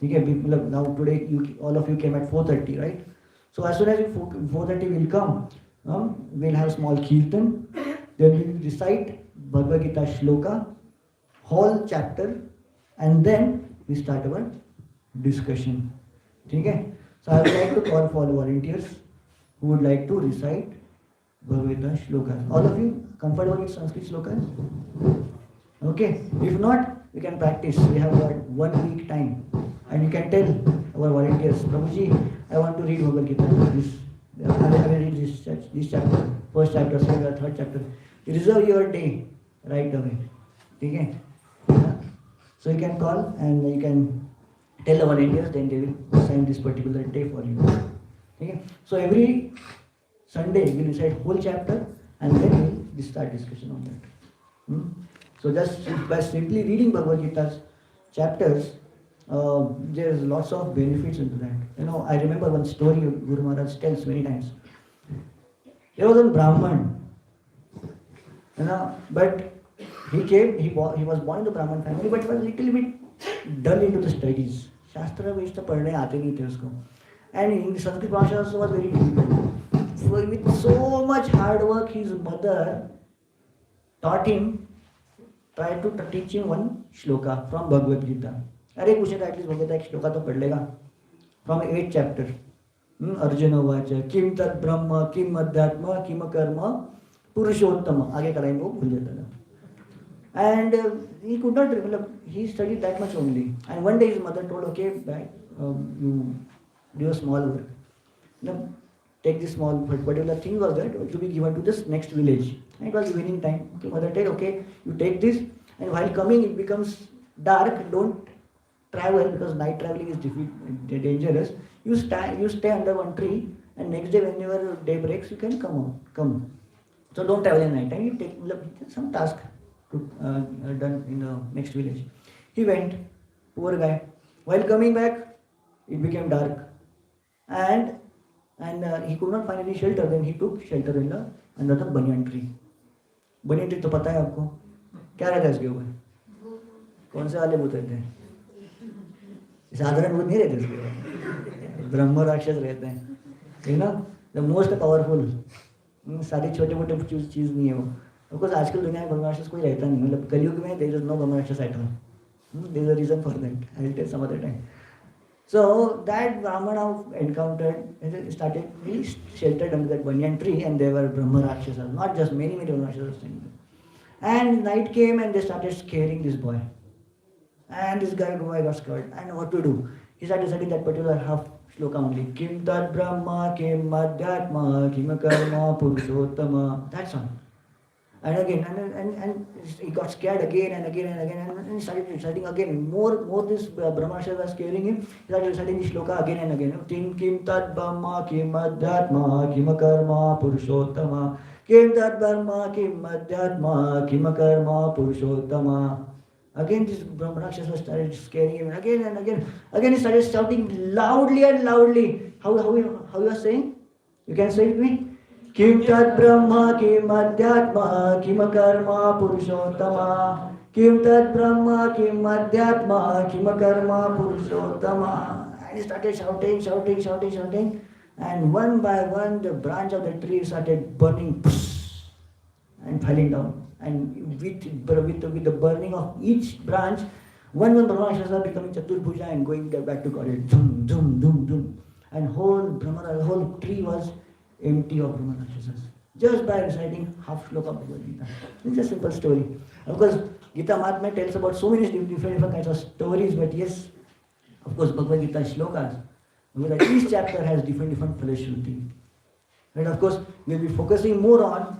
Okay, now today all of you came at 4:30, right? So as soon as 4:30 will come, we'll have small kirtan. Then we'll recite Bhagavad Gita shloka, whole chapter, and then we start our discussion. Okay? So I would like to call for volunteers who would like to recite Bhagavad Gita shlokas. All of you comfortable with Sanskrit shlokas? Okay. If not, we can practice. We have got 1 week time. And you can tell our volunteers, Prabhuji, I want to read Bhagavad Gita. I will read this chapter, first chapter, second or third chapter. Reserve your day right away. Okay? So you can call and you can tell the volunteers, then they will assign this particular day for you. Okay? So every Sunday we will recite whole chapter and then we will start discussion on that. So just by simply reading Bhagavad Gita's chapters, there's lots of benefits into that. I remember one story Guru Maharaj tells many times. There was a Brahman, but he was born in the Brahman family, but was a little bit dull into the studies. Shastra Vishta पढ़ने आते नहीं थे उसको. And in Sanskrit Bhasha also was very difficult. So with so much hard work, his mother taught him, tried to teach him one shloka from Bhagavad Gita. अरे कुछ नहीं, at least भगवत एक श्लोका तो पढ़ लेगा. From 8th chapter. अर्जुन उवाच किम तत् ब्रह्म किम अध्यात्म किम कर्म पुरुषोत्तम. आगे का लाइन वो भूल जाता था. And he could not, he studied that much only. And one day his mother told, okay, you do a small work. Take this small particular thing was there to be given to this next village. And it was evening time. Okay, mother said, okay, you take this, and while coming it becomes dark. Don't travel because night traveling is dangerous. You stay under one tree, and next day whenever day breaks, you can come. So don't travel in night. And you take some task to done in the next village. He went, poor guy. While coming back, it became dark. And he could not find any shelter. Then he took shelter in under the banyan tree. Banyan tree तो पता है आपको क्या रहता है इसके ऊपर? कौन से वाले भूत रहते हैं? साधारण भूत नहीं रहते इसके ऊपर, ब्रह्म राक्षस रहते हैं, you know, the most powerful. सारी छोटे मोटे चीज नहीं है वो. ऑफकोर्स आजकल दुनिया में ब्रह्म राक्षस कोई रहता नहीं, मतलब कलयुग में there is no Brahma Rakshas at all. There is a reason for that. I will tell some other time. So that Brahmana encountered, and started, he sheltered under that banyan tree, and there were Brahma Rakshasas, not just many Brahma Rakshasas. And night came and they started scaring this boy. And this boy got scared. And what to do? He started reciting that particular half shloka only. Kim tad Brahma, kim madhyatma, kim karma purushottama. That's all. And again, and he got scared again and again and again, and he started reciting again. More this Brahmaksha was scaring him. He started reciting this shloka again and again. Kim tad Brahma, kim adhyatma, kim karma purushottama. Kim tad Brahma, kim adhyatma, kim karma purushottama. Again, this Brahmaksha started scaring him again and again. Again, he started shouting loudly and loudly. How you are saying? You can say it with me. Kim tat Brahma, kim adhyatma, kim karma purushottama. Kim tat Brahma, kim adhyatma, kim karma purushottama. And he started shouting. And one by one, the branch of the tree started burning and falling down. And with the burning of each branch, one Brahmaksha becoming Chaturbhuja and going back to God. Dum, dum, dum, dum. And whole tree was empty of Brahma Rakshasas, just by reciting half shloka of Bhagavad Gita. It's a simple story. Of course, Gita Mahatmya tells about so many different kinds of stories, but yes, of course, Bhagavad Gita shlokas, because each chapter has different Falashruti. And of course, we'll be focusing more on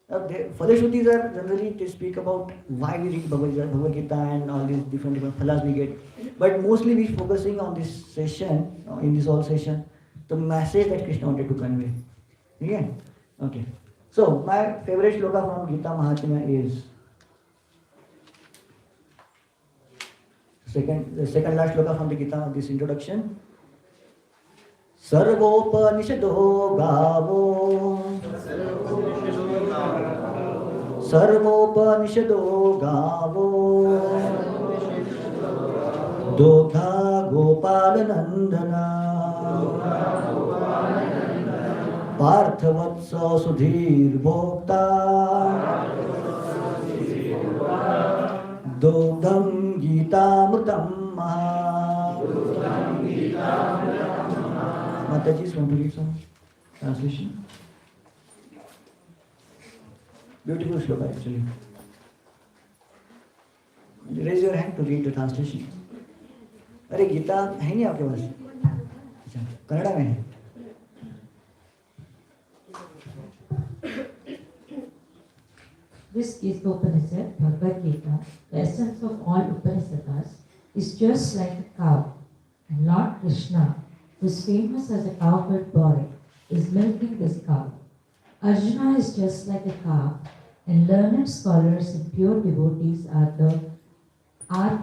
Falashrutis are generally to speak about why we read Bhagavad Gita and all these different phalas we get. But mostly we're focusing on this session, in this whole session, the message that Krishna wanted to convey. Yeah? Okay. So, my favorite shloka from Gita Mahatmya is the second last shloka from the Gita, this introduction. Sarvopanishado gavo Sarvopanishado gavo Dogha Gopalanandana Parthavatsa Sudhir Bhokta Dogdam Gita Mritam Maha. Mataji, want to read some translation? Beautiful shloka actually. Raise your hand to read the translation. अरे गीता है नहीं आपके पास? अच्छा, कन्नड़ा में है. This is the Upanishad, Bhagavad Gita. The essence of all Upanishads is just like a cow. And Lord Krishna, who is famous as a cowherd boy, is milking this cow. Arjuna is just like a cow, and learned scholars and pure devotees are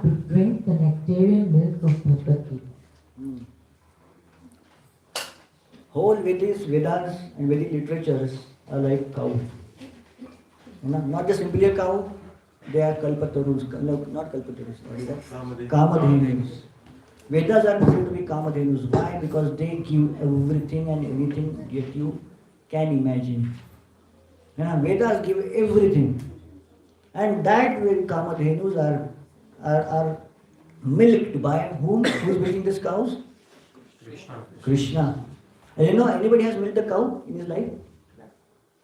to drink the nectarian milk of Bhagavad Gita. Whole Vedas and Vedic literatures are like cow. Not just simply a cow, they are kalpatarus, not kalpatarus, what is that? Kamadhenus. Vedas are considered to be Kamadhenus. Why? Because they give everything and anything that you can imagine. Vedas give everything. And that way Kamadhenus are milked by whom? Who is milking these cows? Krishna. And anybody has milked a cow in his life?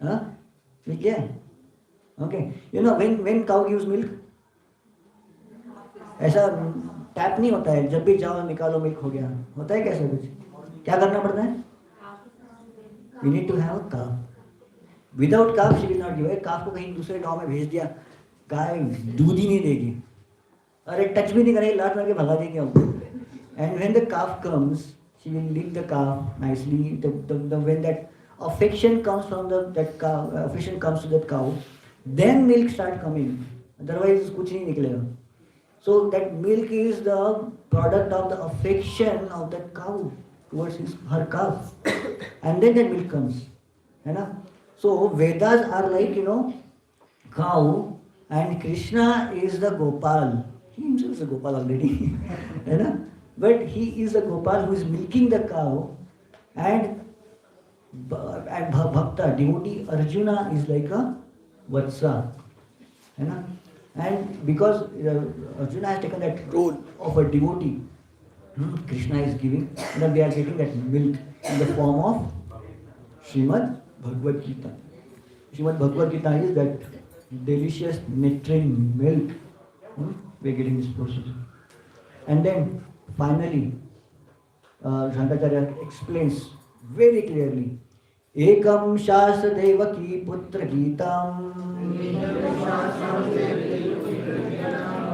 Huh? Yeah. Okay. When cow gives milk? ऐसा tap नहीं होता है, जब भी जाओ निकालो milk हो गया, होता है कैसे कुछ? क्या करना पड़ता है? We need to have a calf. Without calf she will not give. calf को कहीं दूसरे गांव में भेज दिया, गाय दूध ही नहीं देगी, अरे टच भी नहीं करेगी, लात मार के भगा देगी हमको. And when the calf comes, she will lick the calf nicely. When that affection comes from that cow, affection comes to that cow, then milk start coming. Otherwise कुछ नहीं निकलेगा. So that milk is the product of the affection of that cow towards her calf. And then that milk comes. You know? So Vedas are like, cow, and Krishna is the Gopal. He himself is a Gopal already. You know? But he is the Gopal who is milking the cow, and Bhakta, devotee Arjuna is like a Vatsa. You know? And because Arjuna has taken that role of a devotee, Krishna is giving, and they are getting that milk in the form of Srimad Bhagavad Gita. Srimad Bhagavad Gita is that delicious nectarine milk. We are getting this procedure. And then finally, Shankaracharya explains very clearly, Ekam Shastra Devaki Putra Gitam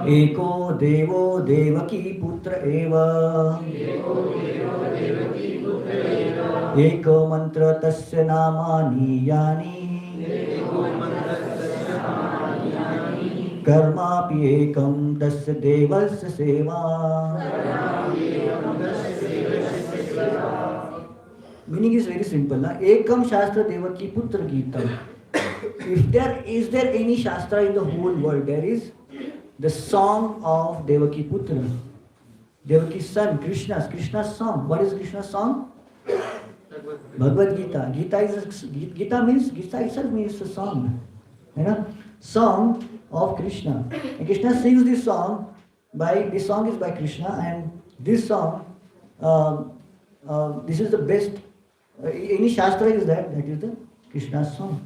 Eko Devo Devaki Putra Eva Eko Mantra Tasya Namani Yani Karmapi Ekam Tasya Devasya Seva. Meaning is very simple. Ekam Shastra Devaki Putra Gita. If there is any Shastra in the whole world, there is the song of Devaki Putra. Devaki's son, Krishna's song. What is Krishna's song? Bhagavad Gita. Gita itself means a song. Song of Krishna. And Krishna sings this song this song is by Krishna, and this song, this is the best. Any Shastra is that is the Krishna's song.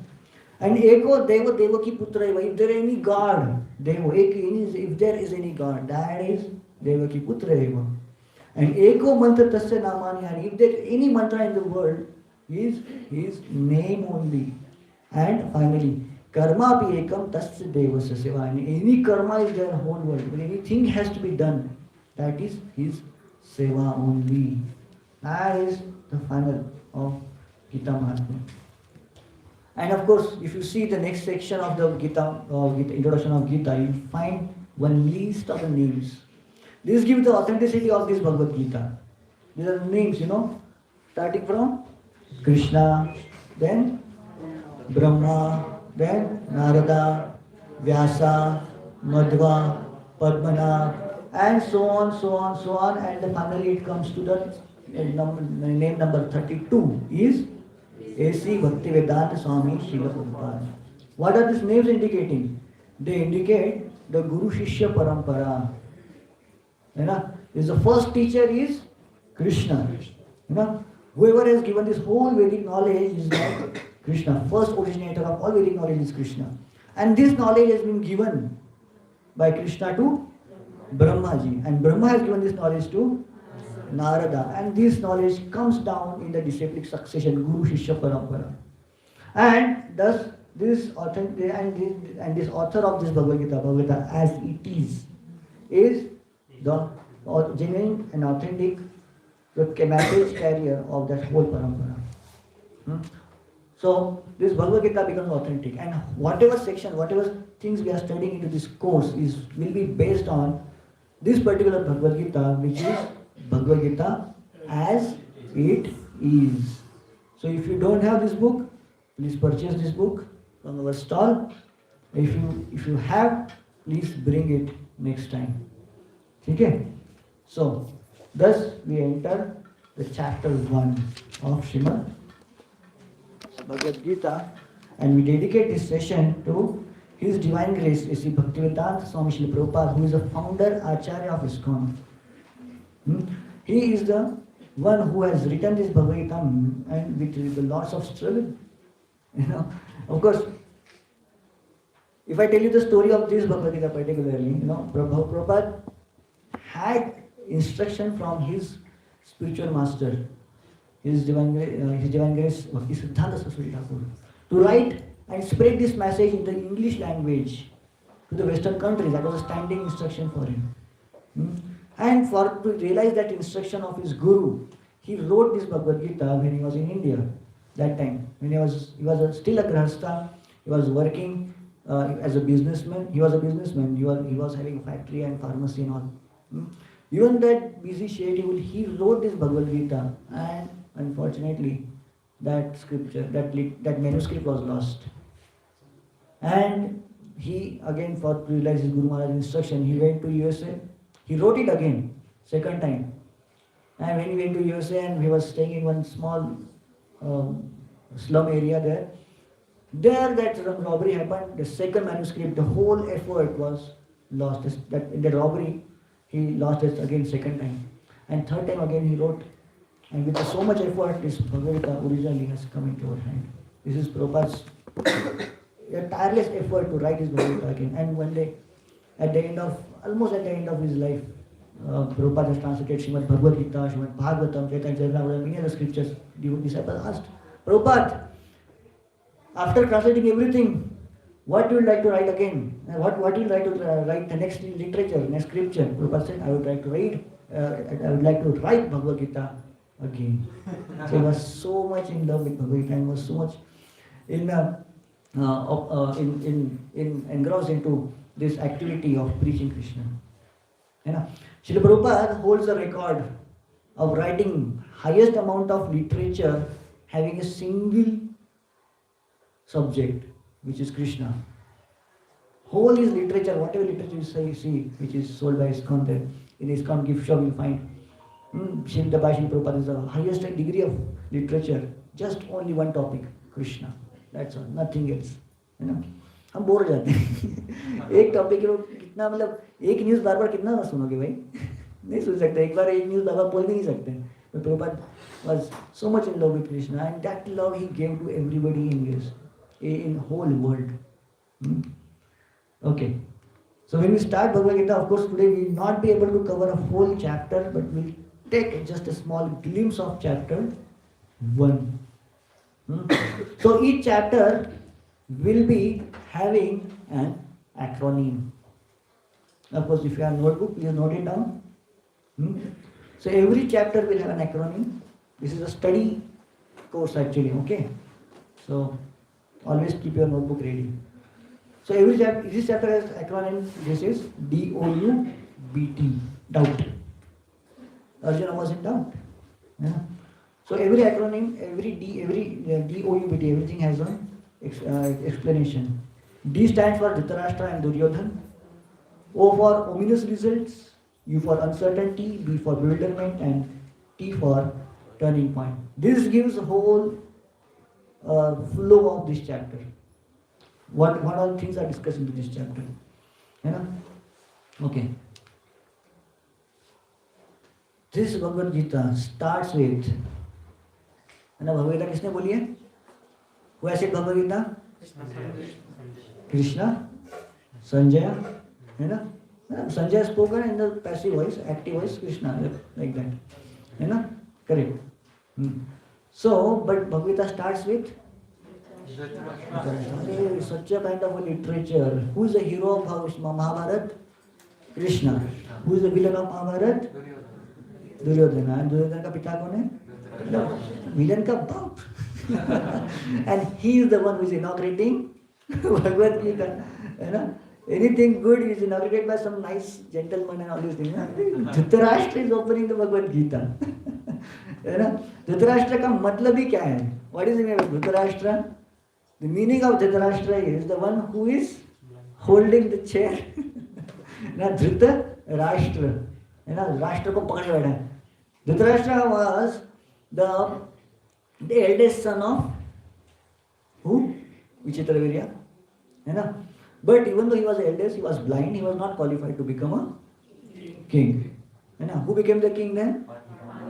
And Eko Deva Devaki Putra Eva. If there is any God, if there is any God, that is Devaki Putra Eva. And Eko Mantra Tasya Namani. If there is any mantra in the world, is his name only. And finally, Karma pi ekam tasya devasya seva. And any karma is there in the whole world. When anything has to be done, that is his seva only. That is the final of Gita Mahatmya. And of course, if you see the next section of the Gita introduction of Gita, you find one list of the names. This gives the authenticity of this Bhagavad Gita. These are the names, starting from Krishna, then Brahma, then Narada, Vyasa, Madhva, Padmana, and so on, and then finally it comes to the name number 32 is A.C. Bhaktivedanta Swami Srila Prabhupada. What are these names indicating? They indicate the Guru Shishya Parampara. Is the first teacher is Krishna. Whoever has given this whole Vedic knowledge is like Krishna. First originator of all Vedic knowledge is Krishna. And this knowledge has been given by Krishna to Brahmaji. And Brahma has given this knowledge to Narada. And this knowledge comes down in the disciplic succession, Guru Shishya Parampara. And thus this author this author of this Bhagavad Gita as it is the genuine and authentic message carrier of that whole parampara. So this Bhagavad Gita becomes authentic, and whatever things we are studying into this course will be based on this particular Bhagavad Gita, which is Bhagavad Gita as it is. So if you don't have this book, please purchase this book from our stall. If you have, please bring it next time. Okay? So thus we enter the chapter 1 of Srimad Bhagavad Gita, and we dedicate this session to His Divine Grace, Sri Bhaktivedanta Swami Srila Prabhupada, who is the founder Acharya of ISKCON. He is the one who has written this Bhagavad Gita and with lots of struggle. Of course, if I tell you the story of this Bhagavad Gita particularly, Prabhupada had instruction from his spiritual master, His Divine Grace, Bhakti Siddhanta Saraswati Thakur, to write and spread this message in the English language to the Western countries. That was a standing instruction for him. And to realize that instruction of his guru, he wrote this Bhagavad Gita when he was in India. That time, when he was still a grahastha, he was working as a businessman. He was a businessman. He was having a factory and pharmacy and all. Hmm? Even that busy schedule, he wrote this Bhagavad Gita, and unfortunately, that scripture, that manuscript was lost. And he again, for to realize his Guru Maharaj's instruction, he went to USA. He wrote it again, second time. And when he went to USA and he was staying in one small slum area there that robbery happened. The second manuscript, the whole effort was lost. That in the robbery, he lost it again second time. And third time again he wrote. And with so much effort, this Bhagavad Gita originally has come into our hand. This is Prabhupada's tireless effort to write his Bhagavad Gita again. And one day, almost at the end of his life, Prabhupada has translated Srimad Bhagavad Gita, Srimad Bhagavatam, Chaitanya Charitamrita, many other scriptures. The disciples asked, Prabhupada, after translating everything, what you would like to write again? What you would like to write the next literature, next scripture? Prabhupada said, I would like to write Bhagavad Gita again. So he was so much in love with Bhagavad Gita and was so much engrossed into this activity of preaching Krishna. Srila Prabhupada holds the record of writing highest amount of literature having a single subject, which is Krishna. Whole his literature, whatever literature you see, which is sold by ISKCON there, in ISKCON gift shop you'll find Srila Prabhupada is the highest degree of literature, just only one topic, Krishna. That's all, nothing else. हम bore हो जाते हैं एक topic कितना मतलब एक news बार बार कितना सुनोगे भाई नहीं सुन सकते एक बार एक न्यूज़ बार बार बोल भी नहीं सकते but Prabhupada was so much in love with Krishna and that love he gave to everybody in whole world. Okay, so when we start Bhagavad Gita, of course today we will not be able to cover a whole chapter, but we'll take just a small glimpse of chapter 1. So each chapter will be having an acronym. Of course, if you have a notebook, please note it down. So every chapter will have an acronym. This is a study course actually, okay? So always keep your notebook ready. So this chapter has acronym. This is DOUBT, doubt. Arjuna was in doubt. Yeah. So every acronym, every DOUBT, everything has an explanation. D stands for Dhritarashtra and Duryodhan. O for ominous results, U for uncertainty, B for bewilderment, and T for turning point. This gives the whole flow of this chapter. What all things are discussed into this chapter? Okay. This Bhagavad Gita starts with. Bhagavad Gita किसने बोली है? Who has said Bhagavad Gita? Krishna, Sanjaya, Sanjaya spoken in the passive voice, active voice, Krishna, like that. Correct. So, but Bhagavad Gita starts with such a kind of a literature. Who is the hero of Mahabharata? Krishna. Who is the villain of Mahabharata? Duryodhana. And Duryodhana का पिता कौन है? Villain का बाप. And he is the one who is inaugurating Bhagavad Gita. Anything good is inaugurated by some nice gentleman and all these things. Dhritarashtra is opening the Bhagavad Gita. Dhritarashtra का मतलब ही क्या है? What is the meaning of Dhritarashtra? The meaning of Dhritarashtra is the one who is holding the chair. Dhritarashtra. Rashtra को पकड़े बैठा है. Dhritarashtra was the eldest son of who? Vichitravirya. But even though he was the eldest, he was blind, he was not qualified to become a king. Who became the king then?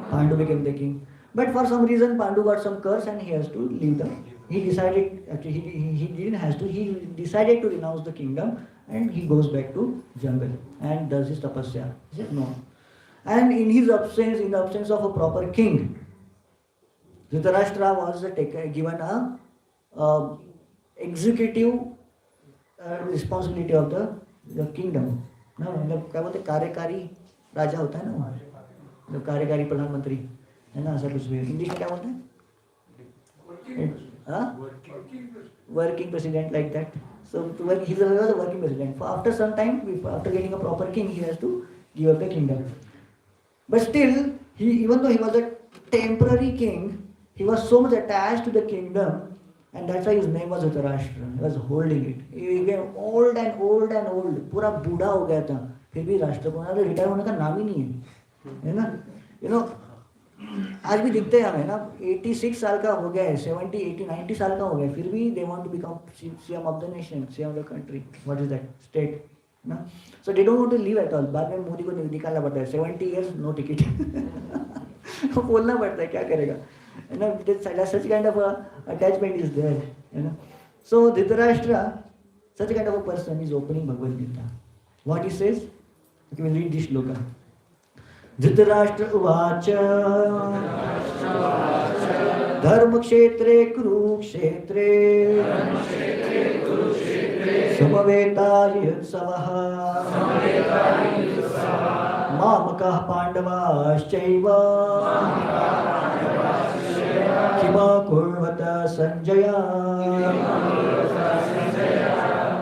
Pandu became the king. But for some reason, Pandu got some curse and he has to leave he decided, actually he didn't have to, he decided to renounce the kingdom and he goes back to jungle and does his tapasya. He said no. And in his absence, in the absence of a proper king, Dhritarashtra was given a executive responsibility of the kingdom. मतलब क्या बोलते हैं कार्यकारी राजा होता है ना मतलब कार्यकारी प्रधानमंत्री है ना ऐसा कुछ भी इंग्लिश में क्या बोलते हैं Huh? Working president like that. So he was a working president. For after some time, after getting a proper king, he has to give up the kingdom. But still, even though he was a temporary king, he was so much attached to the kingdom, and that's why his name was Dhritarashtra. He was holding it. He became old and old and old. पूरा बूढ़ा हो गया था. फिर भी राष्ट्रकुमार retire होने का नाम ही नहीं है ना? You know, आज भी दिखते हैं हमें ना 86 साल का हो गया है 70 80 90 साल का हो गया फिर भी they want to become CM of the nation, CM of the country. What is that? State. ना? So they don't want to leave at all. बाद में मोदी को निकालना पड़ता है 70 years no ticket. बोलना पड़ता है क्या करेगा? You know, such kind of a attachment is there. You know, so Dhritarashtra, such kind of a person is opening Bhagavad Gita. What he says? Okay, we'll read this shloka. Dhritarashtra उवाच धर्मक्षेत्रे कुरुक्षेत्रे समवेतायुत्सवः मामकः पाण्डवाश्चैव किमकुर्वत Sanjay.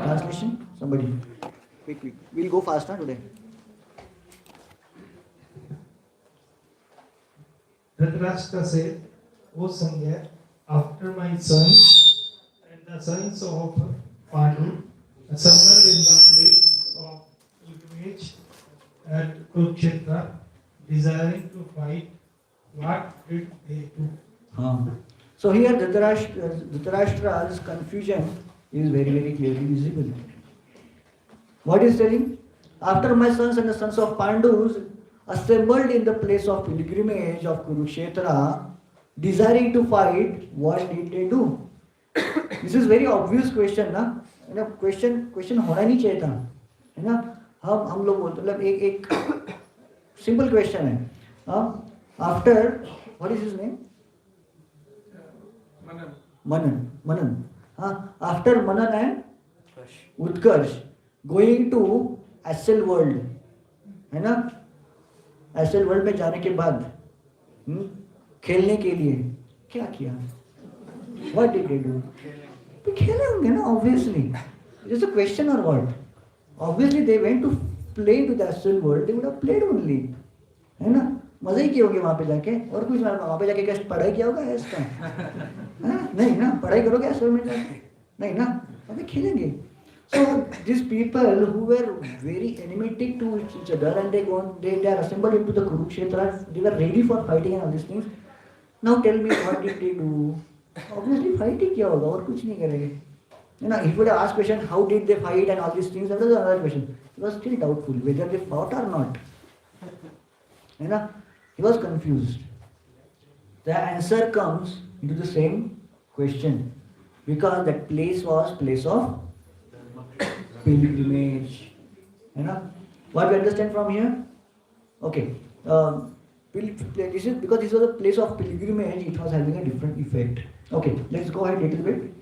Translation? Somebody. Quickly. We'll go faster today. Dhritarashtra said, O Sanjay, after my sons and the sons of Pandu assembled in the place of pilgrimage at Kurukshetra, desiring to fight, what did they do? So here Dhritarashtra's confusion is very, very clearly visible. What is telling? After my sons and the sons of Pandus assembled in the place of pilgrimage of Kurukshetra, desiring to fight, what did they do? This is very obvious question, ना? है ना? Question होना नहीं चाहिए था, है ना? हम लोग बोलते मतलब एक simple question है. After what is his name? Manan. After Manan and Utkarsh going to Astral world, है ना? Astral world में जाने के बाद खेलने के लिए क्या किया? What did they do? तो खेले होंगे ना, obviously. Is it a question or what? Obviously they went to play to the astral world. They would have played only, है ना? मजा ही किए होंगे वहाँ पे जाके. और कुछ वहाँ पे जाके क्या पढ़ाई किया होगा इसका? नहीं ना, पढ़ाई करोगे astral में जाके? नहीं ना, वहाँ पे खेलेंगे. So these people who were very enigmatic to each other and they are assembled into the Kurukshetra, they were ready for fighting and all these things. Now tell me, what did they do? Obviously fighting किया होगा और कुछ नहीं करेंगे. You know, if you would have asked question, how did they fight and all these things, that was another question. He was still doubtful whether they fought or not. You know, he was confused. The answer comes into the same question because that place was place of pilgrimage. You know, what we understand from here? Okay, this is because this was a place of pilgrimage. It was having a different effect. Okay, let's go ahead a little bit.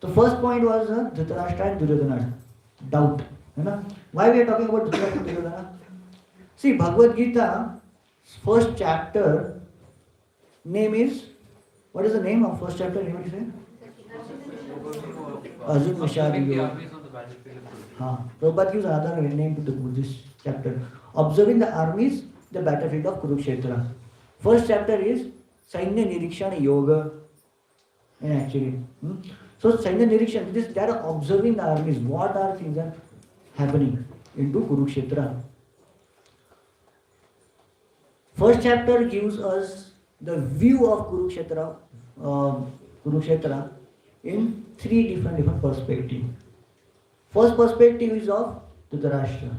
The first point was Dhritarashtra and Duryodhana. Doubt. You know, why we are talking about Dhritarashtra and Duryodhana? See, Bhagavad Gita, first chapter, name is, what is the name of first chapter? Anybody say? Arjun Vishad Yoga. Prabhupada gives another name to this chapter. Observing the armies, the battlefield of Kurukshetra. First chapter is Sainya Nirikshana Yoga. Actually. So Sainya Nirikshana, they are observing the armies. What are things are happening into Kurukshetra. First chapter gives us the view of Kurukshetra in three different perspectives. First perspective is of Dhritarashtra.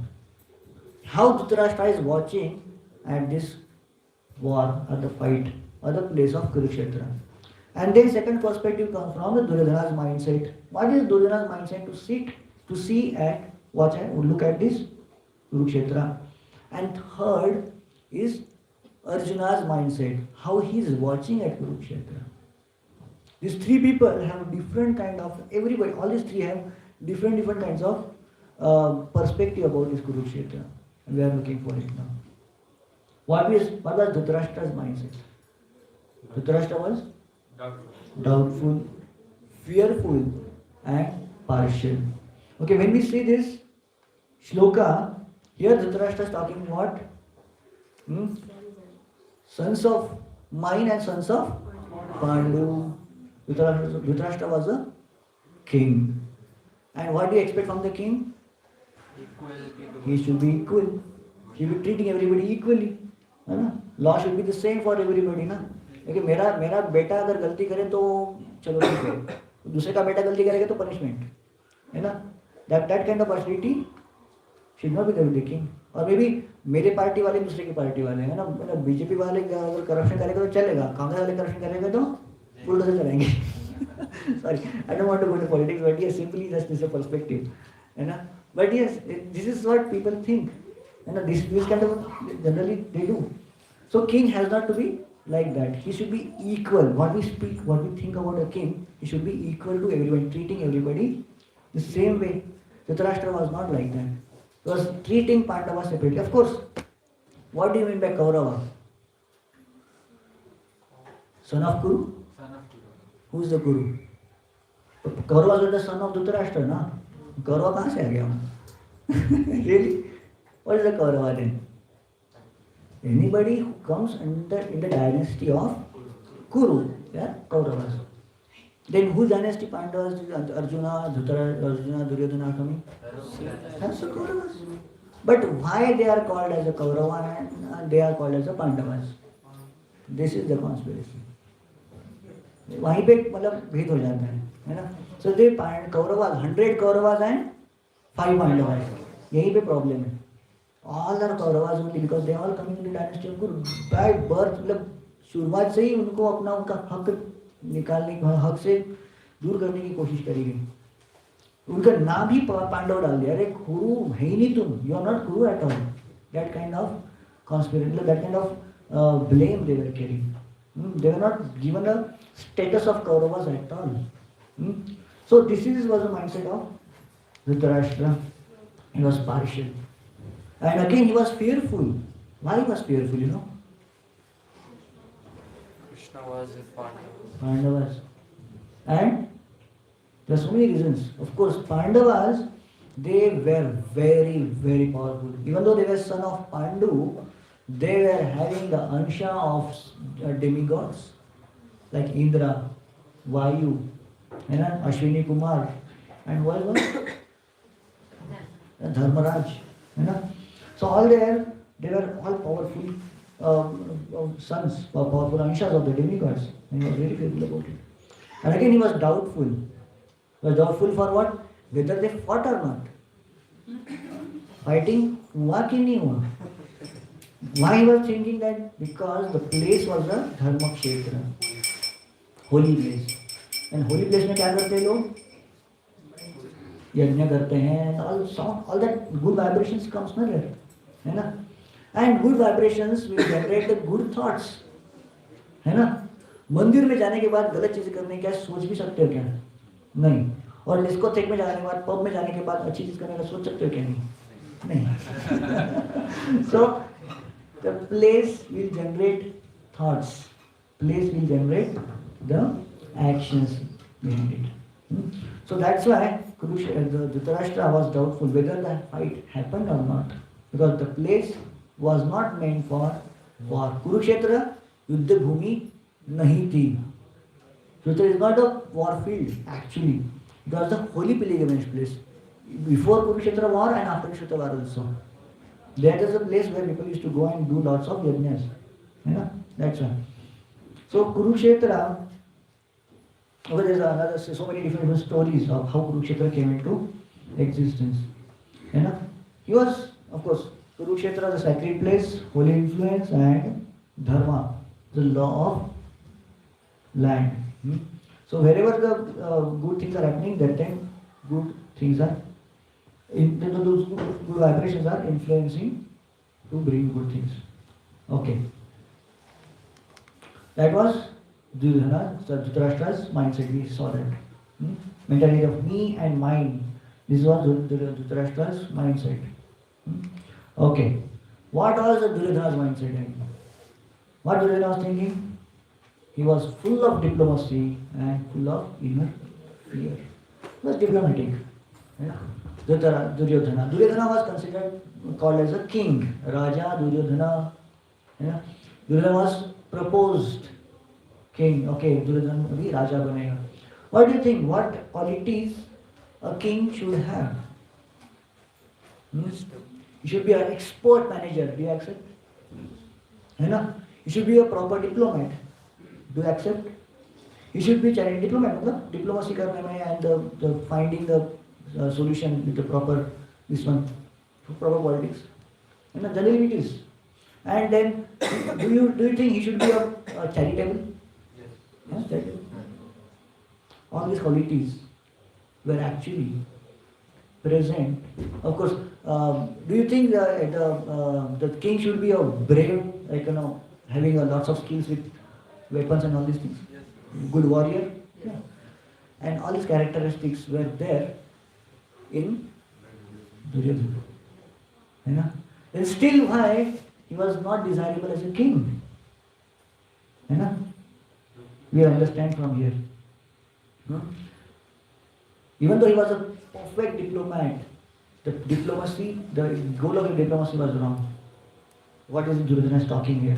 How Dhritarashtra is watching at this war, at the fight, at the place of Kurukshetra. And then second perspective comes from the Duryodhana's mindset. What is Duryodhana's mindset? To see at, look at this Kurukshetra. And third is Arjuna's mindset, how he is watching at Kurukshetra. These three people have different kind of, everybody, all these three have different kinds of perspective about this Kurukshetra. And we are looking for it now. What was Dhritarashtra's mindset? Dhritarashtra was Doubtful, fearful, and partial. Okay, when we see this shloka, here Dhritarashtra is talking what? Hmm? Sons of mine and sons of Pandu. Dhritarashtra was a king. And what do you expect from the king? He should be equal. He should be treating everybody equally. है ना? Law should be the same for everybody ना. लेकिन मेरा बेटा अगर गलती करे तो चलो ठीक है. दूसरे का बेटा गलती करेगा तो पनिशमेंट है ना. That kind of partiality should not be there with the king. और मे भी मेरे पार्टी वाले दूसरे की पार्टी वाले है ना. बीजेपी वाले अगर करप्शन करेगा तो चलेगा, कांग्रेस वाले करप्शन करेगा तो उल्टा से चलेंगे. Sorry, I don't want to go into politics, but yes, simply just this is a perspective, है ना. But yes, this is what people think, है ना. This kind of generally they do. So king has not to be like that. He should be equal. What we speak, what we think about a king, he should be equal to everyone, treating everybody the same way. Dhritarashtra was not like that. He was treating Pandavas separately. Of course, what do you mean by Kaurava? Son of Kuru? Who is the Kuru? Kaurava was the son of Dhritarashtra, na? Kaurava कहाँ से आ गया? Really? What is the Kaurava then? Anybody who comes in the dynasty of Kuru, yeah, Kauravas. Then whose dynasty Pandavas, Arjuna, Duryodhana are coming? That's the Kauravas. But why they are called as a Kaurava and they are called as a Pandavas? This is the conspiracy. वहीं पे मतलब भेद हो जाता है ना. So they Kauravas, 100 Kauravas and 5 Pandavas. यहीं पे प्रॉब्लम है. All are Kauravas only because they all coming in the dynasty of Kuru. By birth, मतलब शुरुआत से ही उनको अपना उनका हक निकालने, हक से दूर करने की कोशिश करी गई. उनका नाम ही पांडव डाल दिया. अरे कुरु है ही नहीं तुम. You are not Kuru at all. That kind of conspiracy, that kind of blame they were carrying. They were not given a status of Kauravas at all. So this was the mindset of Dhritarashtra. He was partial. And again he was fearful. Why he was fearful, you know? Krishna was a Pandavas. And there are so many reasons. Of course, Pandavas, they were very, very powerful. Even though they were son of Pandu, they were having the ansha of demigods like Indra, Vayu, and Ashwini Kumar, and what was Dharmaraj. You know? So all there, they were all powerful sons, or powerful anshas of the demigods, and he was very fearful about it. And again he was doubtful. He was doubtful for what? Whether they fought or not. Fighting हुआ कि नहीं हुआ. Why he was thinking that? Because the place was a dharma kshetra, holy place. And holy place में क्या करते हैं लोग? यज्ञ करते हैं. All that good vibrations comes ना there, है ना? And good vibrations will generate the good thoughts, है ना? मंदिर में जाने के बाद गलत चीजें करने क्या सोच भी सकते हो क्या? नहीं. और डिस्कोथेक में जाने के बाद, पब में जाने के बाद अच्छी चीज करने का सोच सकते हो क्या? नहीं. So the place will generate thoughts. Place will generate the actions behind it. So that's why Dhritarashtra was doubtful whether the fight happened or not. Because the place was not meant for war. Kurukshetra, Yuddha Bhumi, nahi thi. Kurukshetra is not a war field actually. It was the holy pilgrimage place. Before Kurukshetra war and after Kurukshetra war also. That is a place where people used to go and do lots of yajnas. You know? That's why. So Kurukshetra, there are so many different stories of how Kurukshetra came into existence. You know? He was, of course, Kurukshetra, the sacred place, holy influence, and dharma, the law of land. So wherever the good things are happening, that time good things are, those good vibrations are influencing to bring good things. Okay. That was Dhritarashtra's mindset. We saw that. Mentality of me and mine. This was Dhritarashtra's mindset. Okay. What was Duryodhana's mindset? What Duryodhana was thinking? He was full of diplomacy and full of inner fear. He was diplomatic. Yeah. Duryodhana. Duryodhana was considered called as a king. Raja Duryodhana. Yeah. Duryodhana was proposed king. Okay, Duryodhana will be Raja banega. What do you think? What qualities a king should have? You should be an expert manager. Do you accept? You should be a proper diplomat. Do you accept? You should be a diplomat. Diplomacy करने में and the finding the solution with the proper this one proper politics. Generally it is. And then do you think he should be a charitable? Yes, charitable. All these qualities were actually present. Of course, do you think the king should be a brave, like having lots of skills with weapons and all these things? Yes. Good warrior? Yeah. And all these characteristics were there in Duryodhana. And still why he was not desirable as a king? We understand from here. Even though he was a perfect diplomat, the goal of the diplomacy was wrong. What is Duryodhana talking here?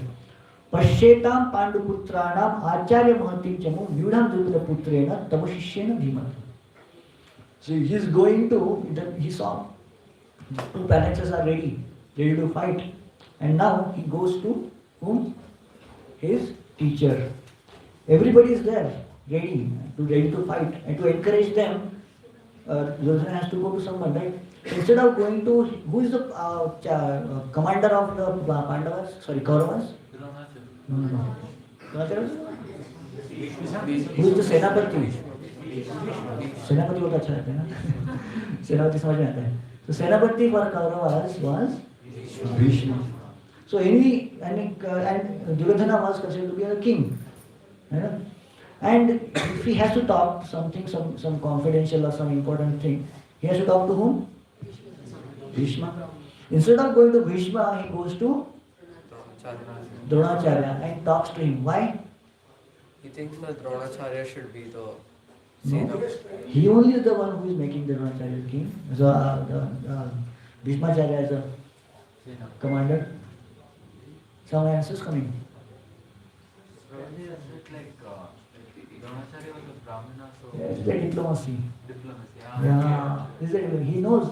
Pashyetam Panduputranam Acharya Mahatim Chamu Vyudham Drupada Putrena Tavashishyena Dhimat. So he is going to, he saw two phalanxes are ready to fight. And now he goes to whom? His teacher. Everybody is there, ready to fight. And to encourage them, Duryodhana has to go to someone, right? Instead of going to, who is the commander of the Pandavas? Sorry, Kauravas? No. Who is the Senapati? Senapati बहुत अच्छा रहता है ना? Senapati समझ में आता है. So Senapati for Kauravas was Bhishma. So and Duryodhana was considered to be a king. And if he has to talk something, some confidential or some important thing, he has to talk to whom? Bhishma. Instead of going to Bhishma, he goes to Dronacharya and talks to him. Why? He thinks that Dronacharya should be the No. He only is the one who is making the Dronacharya king. So Bhishmacharya is a commander. Some answers coming. Dronacharya was a Brahmana, so Yes, the diplomacy. diplomacy. He knows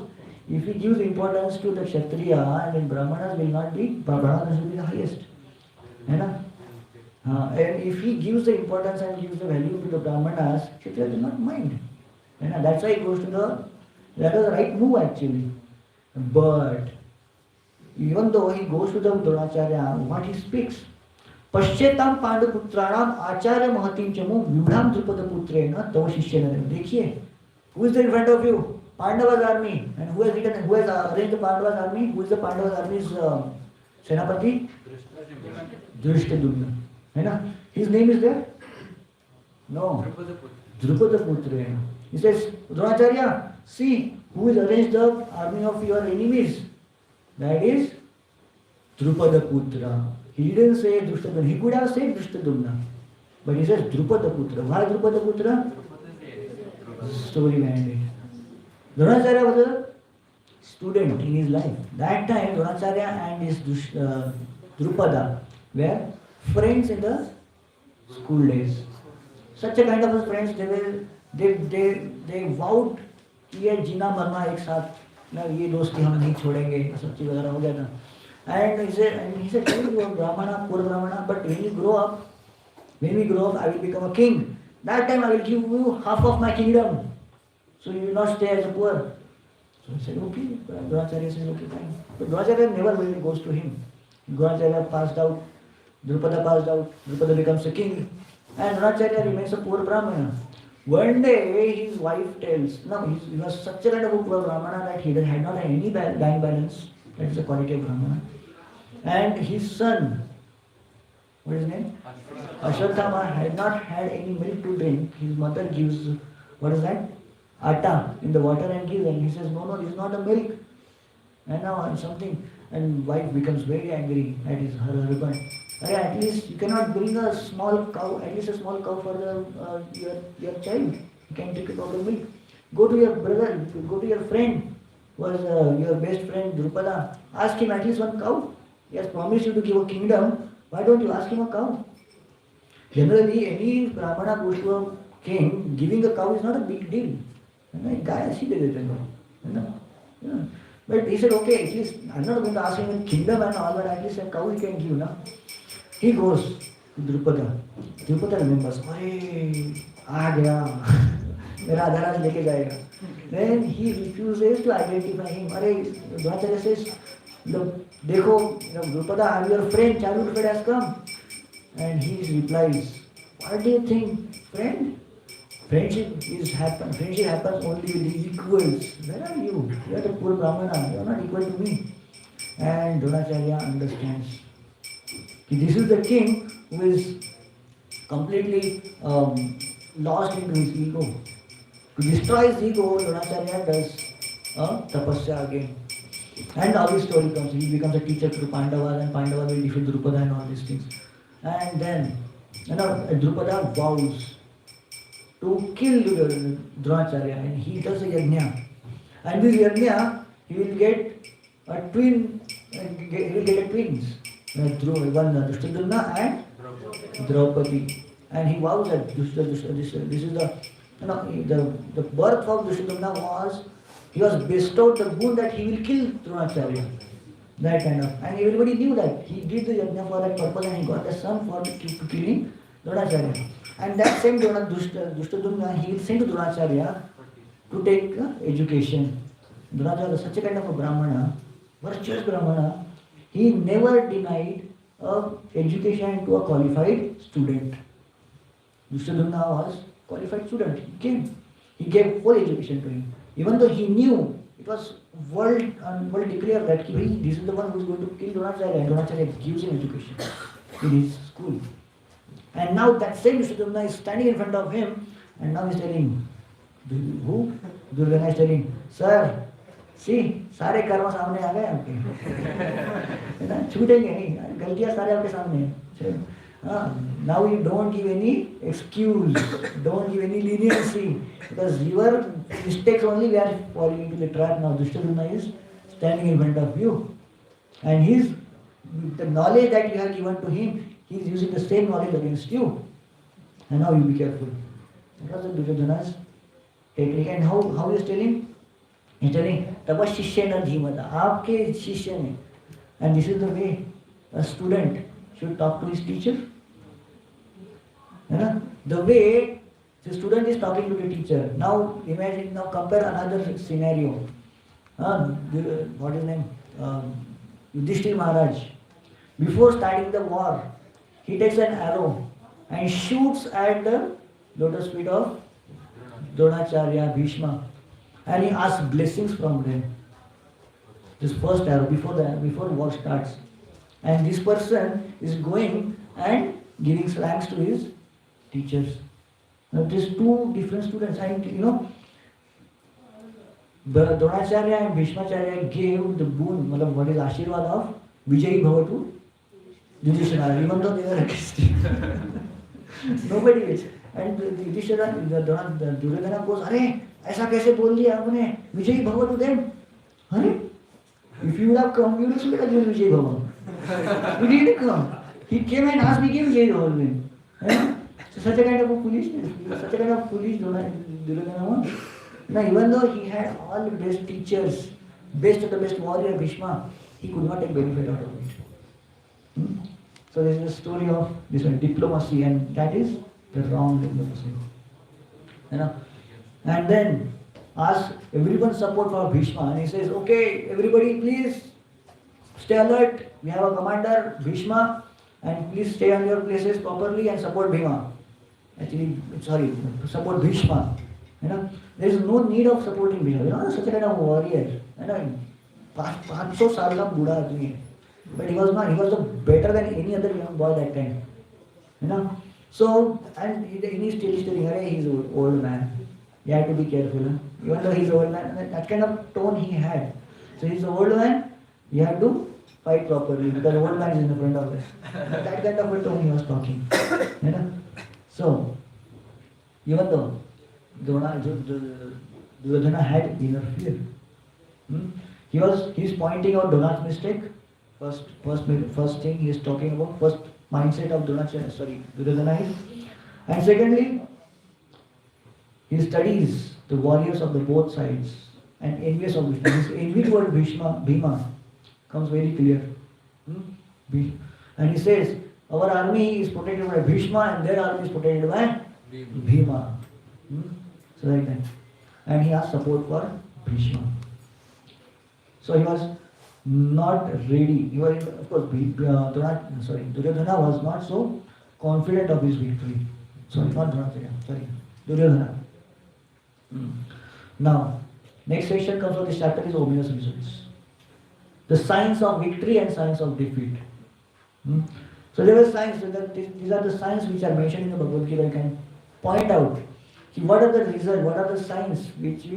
if he gives importance to the Kshatriya, and then Brahmanas will not be, Brahmanas will be the highest. And if he gives the importance and gives the value to the Brahmanas, Kshatriya will not mind. That's why he goes to that was the right move actually. But even though he goes to the Dronacharya, what he speaks, Pashyetam Panduputranam Acharya Mahatim Chamu Vyudham Drupada Putrena Tava Shishyena. देखिए, who is there in front of you? Pandava's army. And who has arranged the Pandava's army? Who is the Pandava's army's Senapati? Drishtadyumna. His name is there? No. Drupada Putrena. He says, Dronacharya, see who has arranged the army of your enemies. That is Drupada Putra. He didn't say Drishtadyumna. He could have said Drishtadyumna. But he says Drupada Putra. Why Drupada Putra? Story behind it. Dronacharya was a student in his life. That time Dronacharya and his Drupada were friends in the school days. Such a kind of friends, they vowed कि ये जीना मरना एक साथ ना, ये दोस्ती हम नहीं छोड़ेंगे, सब चीज वगैरह हो गया ना. And he said, you are Brahmana, poor Brahmana, but when we grow up, I will become a king. That time I will give you half of my kingdom. So you will not stay as a poor. So he said, okay. Dronacharya said, okay, fine. But Dronacharya never really goes to him. Dronacharya passed out, Drupada passed out, Drupada becomes a king. And Dronacharya remains a poor Brahmana. One day his wife tells, he was such a kind of a poor Brahmana that he had not had any bank balance. That is the quality of Brahmana. And his son, what is his name? Ashwatthama had not had any milk to drink. His mother gives, what is that? Atta in the water and gives, and he says, no, this is not a milk. And now something, and wife becomes very angry at her husband. At least you cannot bring a small cow, at least a small cow for your child. You can take it out of milk. Go to your brother, go to your friend, who was your best friend Drupada. Ask him at least one cow. He has promised you to give a kingdom. Why don't you ask him a cow? Generally, any Brahmana goes to a king, giving a cow is not a big deal. Guy, see the But he said, okay, at least I'm not going to ask him a kingdom and all, but at least a cow he can give. No? He goes to Drupada. Drupada remembers, अरे आ गया मेरा आधाराज लेके जाएगा. Then he refuses to identify him. अरे Dronacharya says, देखो Drupada, I'm your friend, childhood friend has come. And he replies, what do you think, friend? Friendship happens only with the equals. Where are you? You are the poor Brahmana. You are not equal to me. And Dronacharya understands. This is the king who is completely lost into his ego. To destroy his ego, Dronacharya does tapasya again. And how his story comes. He becomes a teacher to Pandavas, and Pandavas will defeat Drupada and all these things. And then, Drupada vows to kill Dronacharya, and he does a yajna. And this yajna, he will get a twin, twins. One Drishtadumna and Draupadi. And he vows that this is the birth of Drishtadumna was, he was bestowed the boon that he will kill Dronacharya. That kind of, and everybody knew that he did the yajna for that purpose, and he got a son for killing Dronacharya. And that same Drishtadumna, he will send to Dronacharya to take education. Dronacharya was such a kind of a Brahmana, virtuous Brahmana. He never denied education to a qualified student. Drishtadumna was qualified student. He came. He gave full education to him. Even though he knew it was world declared that this is the one who is going to kill Dronacharya, and Dronacharya gives him education in his school. And now that same Drishtadumna is standing in front of him, and now he is telling, who? Duryodhana is telling, sir, see, सारे कर्म सामने आ गए आपके, छूटेंगे नहीं, गलतियां सारे आपके सामने हैं. Now you don't give any excuse, don't give any leniency, because your mistakes only we are falling into the trap. Now Drishtadumna is standing in front of you, and the knowledge that you have given to him, he is using the same knowledge against you. And now you be careful. Because of Duryodhana's technique. And how he is telling? He is telling, Tava Shishyena Dhimata. Aapke Shishya ne. And this is the way a student should talk to his teacher. The way the student is talking to the teacher. Now imagine, now compare another scenario. What is his name? Yudhishthira Maharaj. Before starting the war, he takes an arrow and shoots at the lotus feet of Dronacharya, Bhishma, and he asks blessings from them. This first arrow before war starts, and this person is going and giving thanks to his teachers. Now these two different students, and the Dronacharya and Bhishmacharya gave the boon, what is Ashirwad of Vijayi Bhava to Yudhishthira, even though they were against him. Nobody is. And Yudhishthira, the Duryodhana goes, अरे ऐसा कैसे बोल दिया आपने? Vijayi Bhava to them. अरे, if you would have come, you would have said Vijayi Bhava. He didn't come. He came and asked me, give Vijayi Bhava to him. So such a kind of a foolishness, such a kind of foolish Duryodhana was. Now, even though he had all the best teachers, best of the best warrior Bhishma, he could not take benefit out of it. So this is the story of this one, diplomacy, and that is the wrong diplomacy. And then ask everyone's support for Bhishma, and he says, okay, everybody please stay alert. We have a commander, Bhishma, and please stay on your places properly and support Bhima. Support Bhishma. There is no need of supporting Bhishma. Such a kind of warrior. 500 साल का बूढ़ा आदमी है. But he was not. He was better than any other young boy that time. So, and he is still telling, hey, he's an old man. You have to be careful. Even though he's an old man, that kind of tone he had. So he's an old man. You have to fight properly because old man is in the front of us. That kind of a tone he was talking. You know? So, even though Duryodhana had inner fear, he's pointing out Dronacharya's mistake. First thing he is talking about, first mindset of Duryodhana is, and secondly, he studies the warriors of the both sides and envious of Bhishma. His envy toward Bhima comes very clear. And he says, our army is protected by Bhishma and their army is protected by Bhima. So like that. And he asked support for Bhishma. So he was not ready. He was, of course, Duryodhana was not so confident of his victory. Sorry, not Dronacharya, sorry, Duryodhana. Now, next section comes from this chapter is ominous results. The signs of victory and signs of defeat. So there were signs, these are the signs which are mentioned in the Bhagavad Gita. You can point out what are the results, what are the signs which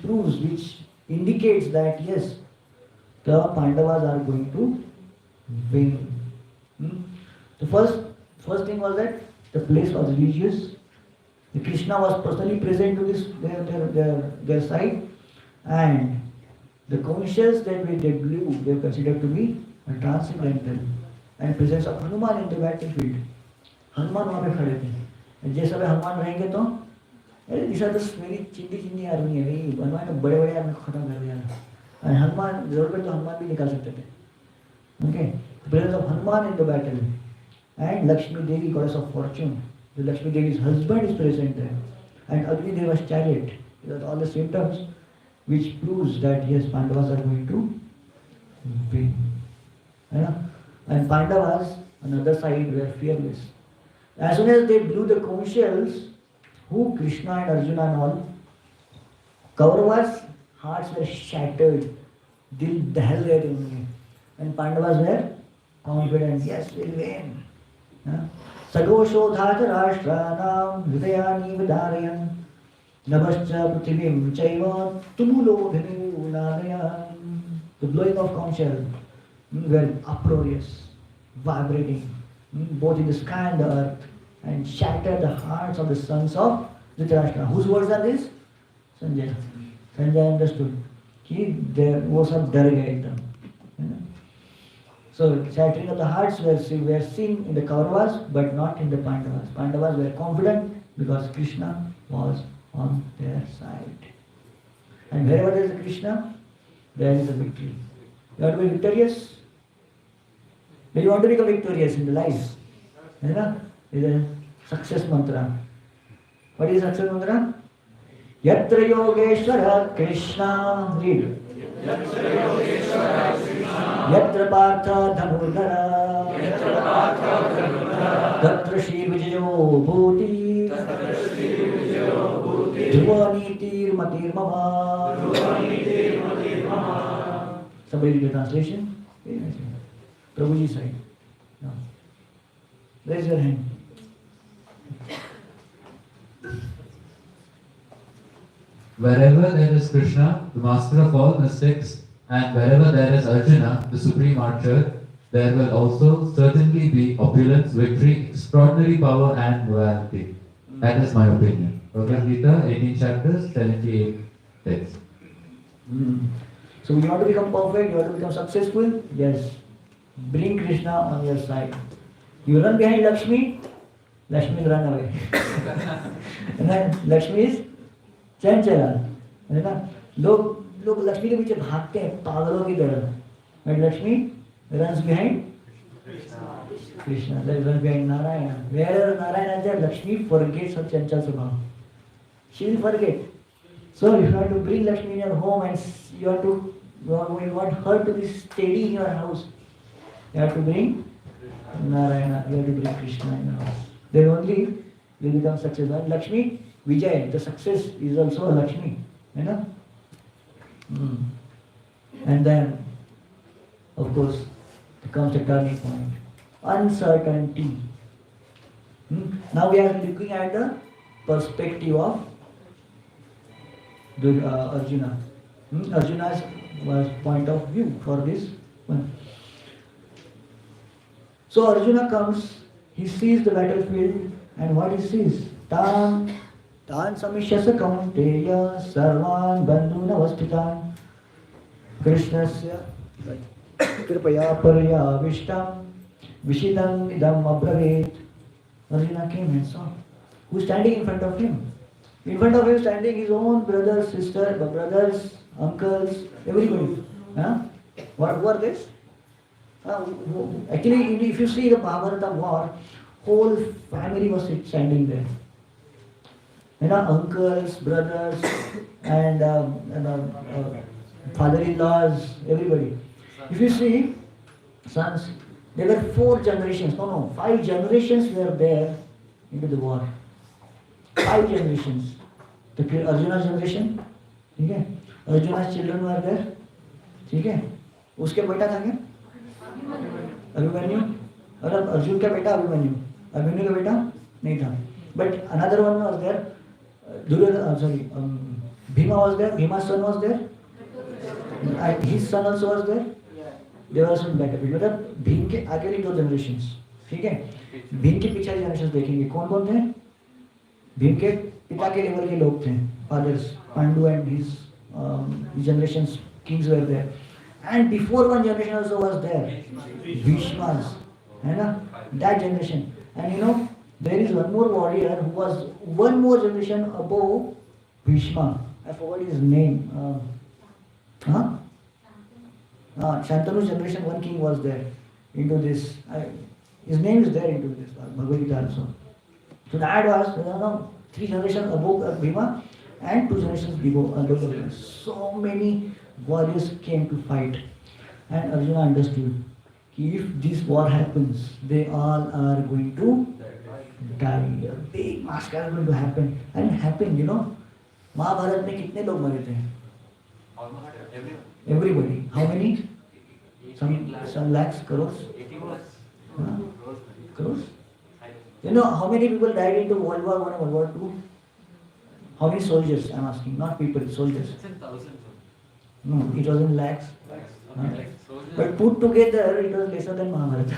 proves, which indicates that yes, the Pandavas are going to win. The first thing was that the place was religious. The Krishna was personally present to this their side, and the conches that they blew, they considered to be transcendental. And presence of Hanuman in the battlefield. Hanuman वहाँ पे खड़े थे. जैसे अगर हनुमान रहेंगे तो अरे these are the very चिंदी आर्मी है भाई. हनुमान तो बड़े आर्मी को खत्म कर दिया. And हनुमान जरूर पे तो हनुमान भी निकाल सकते थे. Okay, the presence of Hanuman in the battle, and Lakshmi Devi, goddess of fortune. The Lakshmi Devi's husband is present there, and Agni Deva's chariot. These are all the symptoms which proves that yes, Pandavas are going to win. Yeah? And Pandavas on the other side were fearless. As soon as they blew the conch shells, who Krishna and Arjuna and all, Kauravas' hearts were shattered. Dil dahl gaye the unke. And Pandavas were confident, yes, we'll win. Sagoshodhat rashranam hridayani vidarayan nabascha prithivim chaiva tumulo dhinu nadayan. The blowing of conch shell were uproarious, vibrating, both in the sky and the earth, and shattered the hearts of the sons of Dhritarashtra. Whose words are these? Sanjay. Sanjay understood. वो सब डर गए एकदम. So shattering of the hearts were seen in the Kauravas, but not in the Pandavas. Pandavas were confident because Krishna was on their side. And wherever there is a Krishna, there is a victory. You want to be victorious? Do you want to become victorious in the life? Is a success mantra. What is success mantra? Yatra Yogeshwara Krishna, read. Yatra Partha Dhanurdhara, Tatra Shri Vijayo Bhuti, Dhruva Nitir Matir Mama. Somebody read the translation? Prabhuji side. No. Raise your hand. Wherever there is Krishna, the master of all mystics, and wherever there is Arjuna, the supreme archer, there will also certainly be opulence, victory, extraordinary power, and morality. That is my opinion. Bhagavad Gita, 18 chapters, 78 texts. So you want to become perfect, you want to become successful? Yes. Bring Krishna on your side. You run behind Lakshmi, Lakshmi will run away. And then Lakshmi is Chanchala, है ना? लोग लक्ष्मी के पीछे भागते हैं पागलों की तरह. But Lakshmi runs behind Krishna. Runs behind Narayana. Wherever Narayana is there, Lakshmi forgets her chanchal swabhav. She will forget. So you have to bring Lakshmi in your home, and you want her to be steady in your house. You have to bring Narayana. You have to bring Krishna in your house. Then only you will become successful. Lakshmi Vijay, the success is also a Lakshmi, you know? And then, of course, comes a turning point. Uncertainty. Now we are looking at the perspective of Arjuna. Arjuna's point of view for this one. So Arjuna comes, he sees the battlefield, and what he sees? Tan Samishyasa Kaunteya Sarvan Bandhuna Vastitan Krishnasya Kripaya Paryavishtam Vishidam Idam Abravit. Arjuna came and saw who's standing in front of him. In front of him standing his own brothers, sisters, brothers, uncles, everybody. Huh? What were this? Actually, if you see the Mahabharata war, whole family was standing there. Uncles, brothers, and father-in-laws, everybody. If you see, sons, there were 4 generations, 5 generations were there into the war. 5 generations. The Arjuna's generation, ठीक है? Arjuna's children were there, ठीक है? उसके बेटा था क्या? अभिमन्यु. और अर्जुन का बेटा अभिमन्यु. अभिमन्यु का बेटा नहीं था. But another one was there. Bhima was there. Bhima's son was there. And his son also was there. They were also in battle. मतलब भीम के आगे वाली 2 generations, ठीक है? भीम के पीछे generations देखेंगे. कौन थे? भीम के पिता के लेवल के लोग थे. Fathers, Pandu and his generations, kings were there. And before one generation also was there, Bhishmas, that generation. And there is one more warrior who was one more generation above Bhishma. I forgot his name. Shantanu's generation, one king was there into this. His name is there into this Bhagavad Gita also. So that was 3 generations above Bhima and 2 generations below Bhima. So many warriors came to fight, and Arjuna understood if this war happens, they all are going to die. A big massacre is going to happen, and it happened. Mahabharat में कितने लोग मरे थे? Everybody. How many? Some lakhs, crores. Crores. How many people died into World War I and World War II? How many soldiers? I'm asking, not people, soldiers. No, it was in lakhs. But put together, it was lesser than Mahabharata.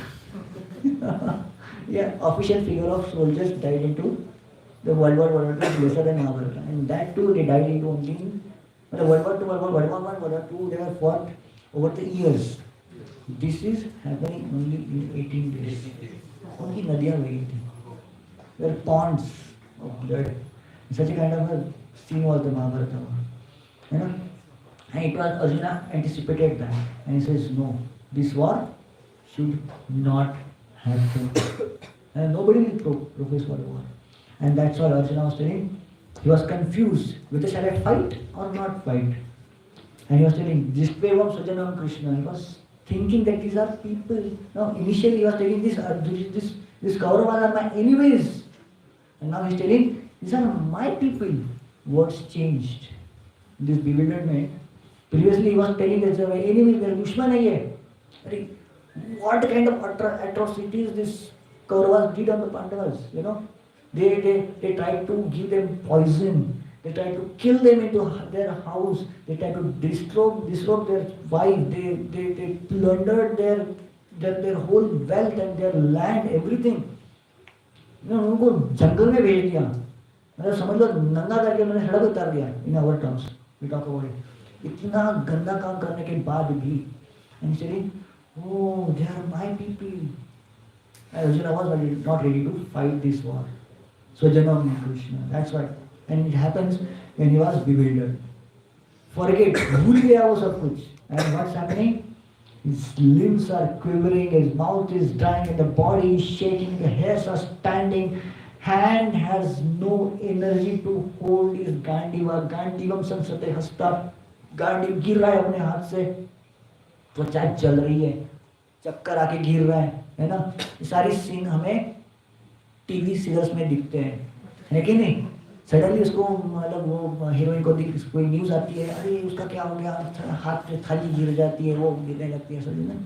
Yeah, official figure of soldiers died into the World War I was lesser than Mahabharata. And that too, they died into only the World War II, World War I, World War II, they were fought over the years. This is happening only in 18 days. Only Nadiya were there were ponds of blood. Such a kind of a scene was the Mahabharata war. And it was Arjuna anticipated that. And he says, no, this war should not happen. And nobody will profess for the war. And that's what Arjuna was telling. He was confused whether shall I fight or not fight. And he was telling, Jispevam Sajanam Krishna. He was thinking that these are people. No, initially he was telling this Kauravas are my enemies. And now he's telling, these are my people. Words changed. This bewildered man. Previously he was telling that they are my enemies, they are dushman. What kind of atrocities this Kauravas did on the Pandavas, They tried to give them poison. They tried to kill them into their house. They tried to disrobe their wife. They plundered their whole wealth and their land, everything. उनको जंगल में भेज दिया. मतलब समझ लो नंगा करके उन्होंने सड़क उतार दिया. In our terms, we talk about it. इतना गंदा काम करने के बाद भी, and saying, oh, they are my people. Arjuna was not ready to fight this war. So Janam Krishna. That's what. And it happens when he was bewildered. Forget, भूल गया वो सब कुछ. And what's happening? His limbs are quivering, his mouth is drying, and the body is shaking, the hairs are standing. Hand has no energy to hold his Gandiva. Gandivam samsate hasta. Gandiv गिर रहा है अपने हाथ से. त्वचा जल रही है. चक्कर आके गिर रहा है ना? ये सारी सीन हमें टीवी सीरियल्स में दिखते हैं, है कि नहीं? सडनली उसको मतलब वो हीरोइन को कोई न्यूज आती है, अरे उसका क्या हो गया, हाथ पे थाली गिर जाती है, वो गिरने लगती है, समझ में?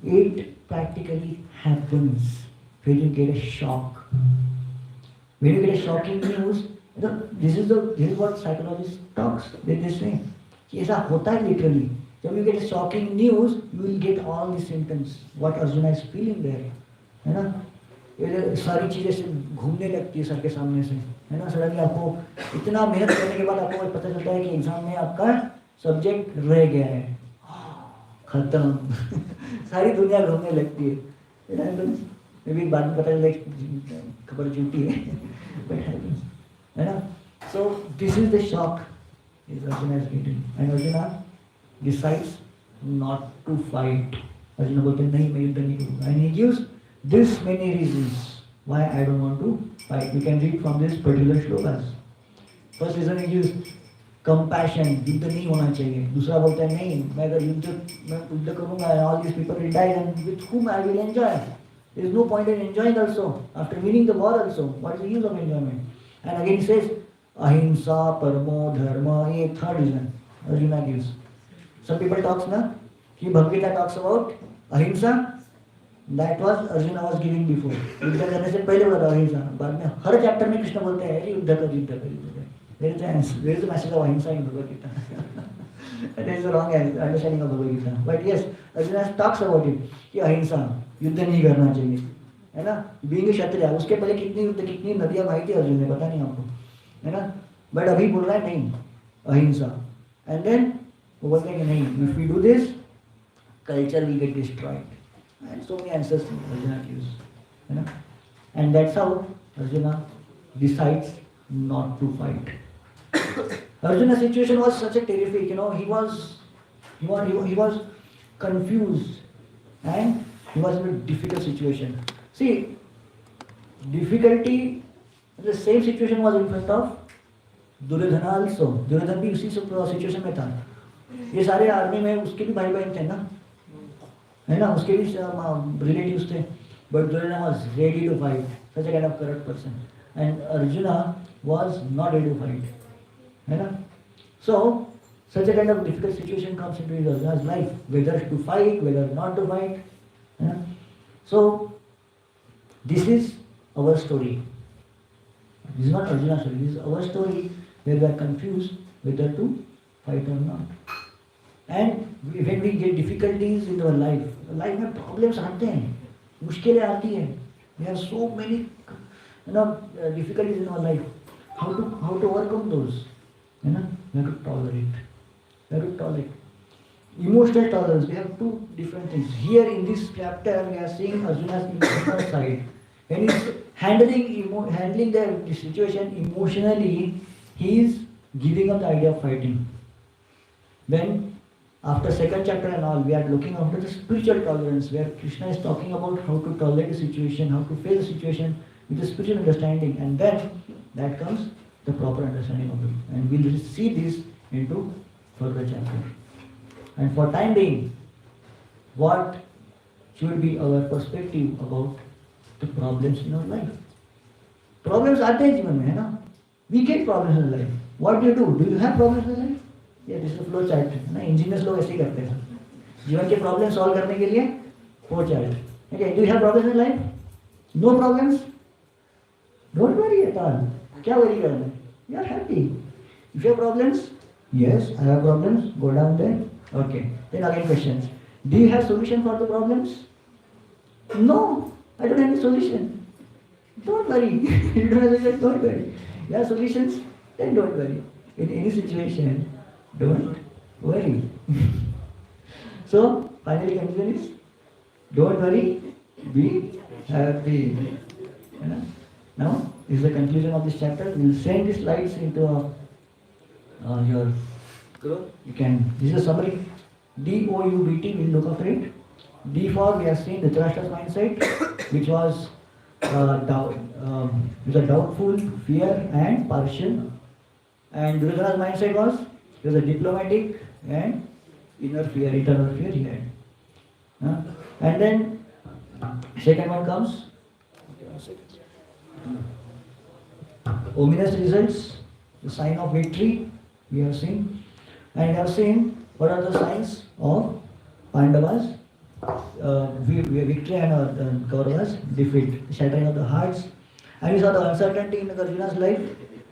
It practically happens when you get a shock. When you get a shocking news, this is what psychologists talks. They say कि ऐसा होता है literally. So when you get shocking news, you will get all the symptoms, what Arjuna is feeling there. है ना? ये सारी चीजें से घूमने लगती है सर के सामने से, है ना? सडनली आपको इतना मेहनत करने के बाद आपको पता चलता है कि एग्जाम में आपका सब्जेक्ट रह गया है, खत्म। सारी दुनिया घूमने लगती है। मे भी बाद में पता चलता है खबर झूठी है, है ना? सो this is the shock Arjuna is getting, and Arjuna decides not to fight. Arjuna बोलते नहीं मैं युद्ध नहीं करूँगा, and he gives this many reasons why I don't want to fight. We can read from this particular shlokas. First reason he gives compassion, युद्ध नहीं होना चाहिए. दूसरा बोलता है नहीं मैं अगर युद्ध करूँगा all these people will die, and with whom I will enjoy. There is no point in enjoying also. After winning the war also, what is the use of enjoyment? And again he says ahimsa paramo dharma, a third reason Arjuna gives. Some people talks na कि Bhagavad Gita talks about ahimsa. That was Arjuna was giving before. युद्ध करने से पहले बोला अहिंसा, बाद में हर chapter में कृष्ण बोलते हैं युद्ध कर युद्ध कर युद्ध कर. There is the message of ahimsa in Bhagavad Gita. That is the wrong understanding of Bhagavad Gita. But yes, Arjuna talks about it कि अहिंसा, युद्ध नहीं करना चाहिए, है ना? बीइंग क्षत्रिय, उसके पहले कितनी नदियां बही थी अर्जुन ने, पता नहीं आपको, है ना? बट अभी बोल रहा है नहीं अहिंसा. एंड देन वो बोलते हैं कि नहीं, if we do this culture will get destroyed. And so many answers Arjuna gives, है ना? And that's how Arjuna decides not to fight. Arjuna's situation was such a terrific, he was confused and he was in a difficult situation. See, difficulty, the same situation was in front of Duryodhan also. Duryodhan भी उसी situation में था. ये सारे army में उसके भी भाई बहन थे ना, है ना? उसके भी रिलेटिव्स थे. But Duryodhana was ready to fight, such a kind of corrupt person. And Arjuna was not ready to fight, है ना? So such a kind of difficult situation comes into Arjuna's life, whether to fight, whether not to fight, है ना? So this is our story. This is not Arjuna's story. This is our story where we are confused whether to fight or not. And when we get difficulties in our life में problems आते हैं, मुश्किलें आती हैं. We have so many difficulties in our life. How to overcome those? We have to tolerate. We have to tolerate. Emotional tolerance. We have two different things. Here in this chapter, we are seeing Arjuna's emotional side. When he's handling the situation emotionally, he is giving up the idea of fighting. When after second chapter and all, we are looking after the spiritual tolerance, where Krishna is talking about how to tolerate the situation, how to face the situation with the spiritual understanding, and then that comes the proper understanding of it. And we'll see this into further chapter. And for time being, what should be our perspective about the problems in our life? Problems आते हैं जीवन में, है ना? We get problems in life. What do? Do you have problems in life? Yeah, this is a flow chart. ना engineers लोग ऐसे ही करते हैं. जीवन के प्रॉब्लम सॉल्व करने के लिए flow chart. Okay, do you have problems in life? No problems? Don't worry at all. क्या worry करना है? You are happy. If you have problems, yes, I have problems. Go down there. Okay. Then again questions. Do you have solution for the problems? No, I don't have any solution. Don't worry. You don't have solution, don't worry. You have solutions, then don't worry. In any situation, don't worry. So, finally conclusion is, don't worry, be happy. Now, this is the conclusion of this chapter. We will send these slides into your group. You can, this is a summary. DOUBT, we'll look after it. D for, we have seen Dhritarashtra's mindset, which was doubtful, fear, and partial. And Duryodhana's mindset was, he was a diplomatic and inner fear, eternal fear he had. And then, second one comes, ominous results, the sign of victory, we have seen. And we have seen what are the signs of Pandavas, victory, and Kauravas, defeat, the shattering of the hearts. And we saw the uncertainty in Arjuna's life,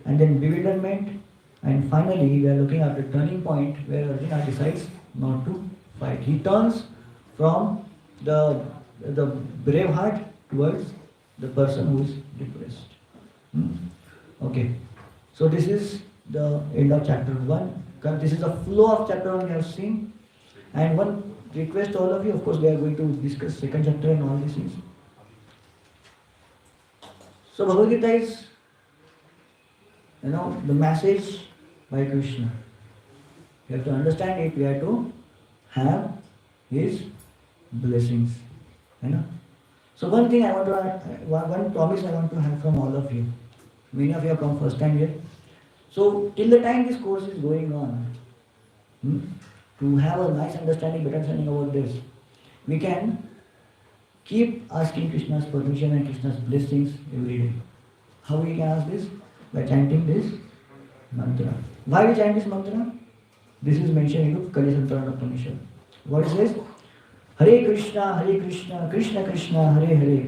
and then bewilderment, and finally we are looking at the turning point where Arjuna decides not to fight. He turns from the brave heart towards the person who is depressed. Okay. So this is the end of chapter 1. This is the flow of chapter 1 we have seen. And one request to all of you, of course we are going to discuss second chapter and all these things. So Bhagavad Gita is, the message by Krishna. We have to understand it, we have to have his blessings. So one thing I want to one promise I want to have from all of you. Many of you have come first time here. So till the time this course is going on, to have a nice understanding, better understanding about this, we can keep asking Krishna's permission and Krishna's blessings every day. How we can ask this? By chanting this mantra. Why we chant this mantra? This is mentioned in the Kalisantarana Upanishad. What is this? Hare Krishna, Krishna Krishna, Hare Hare,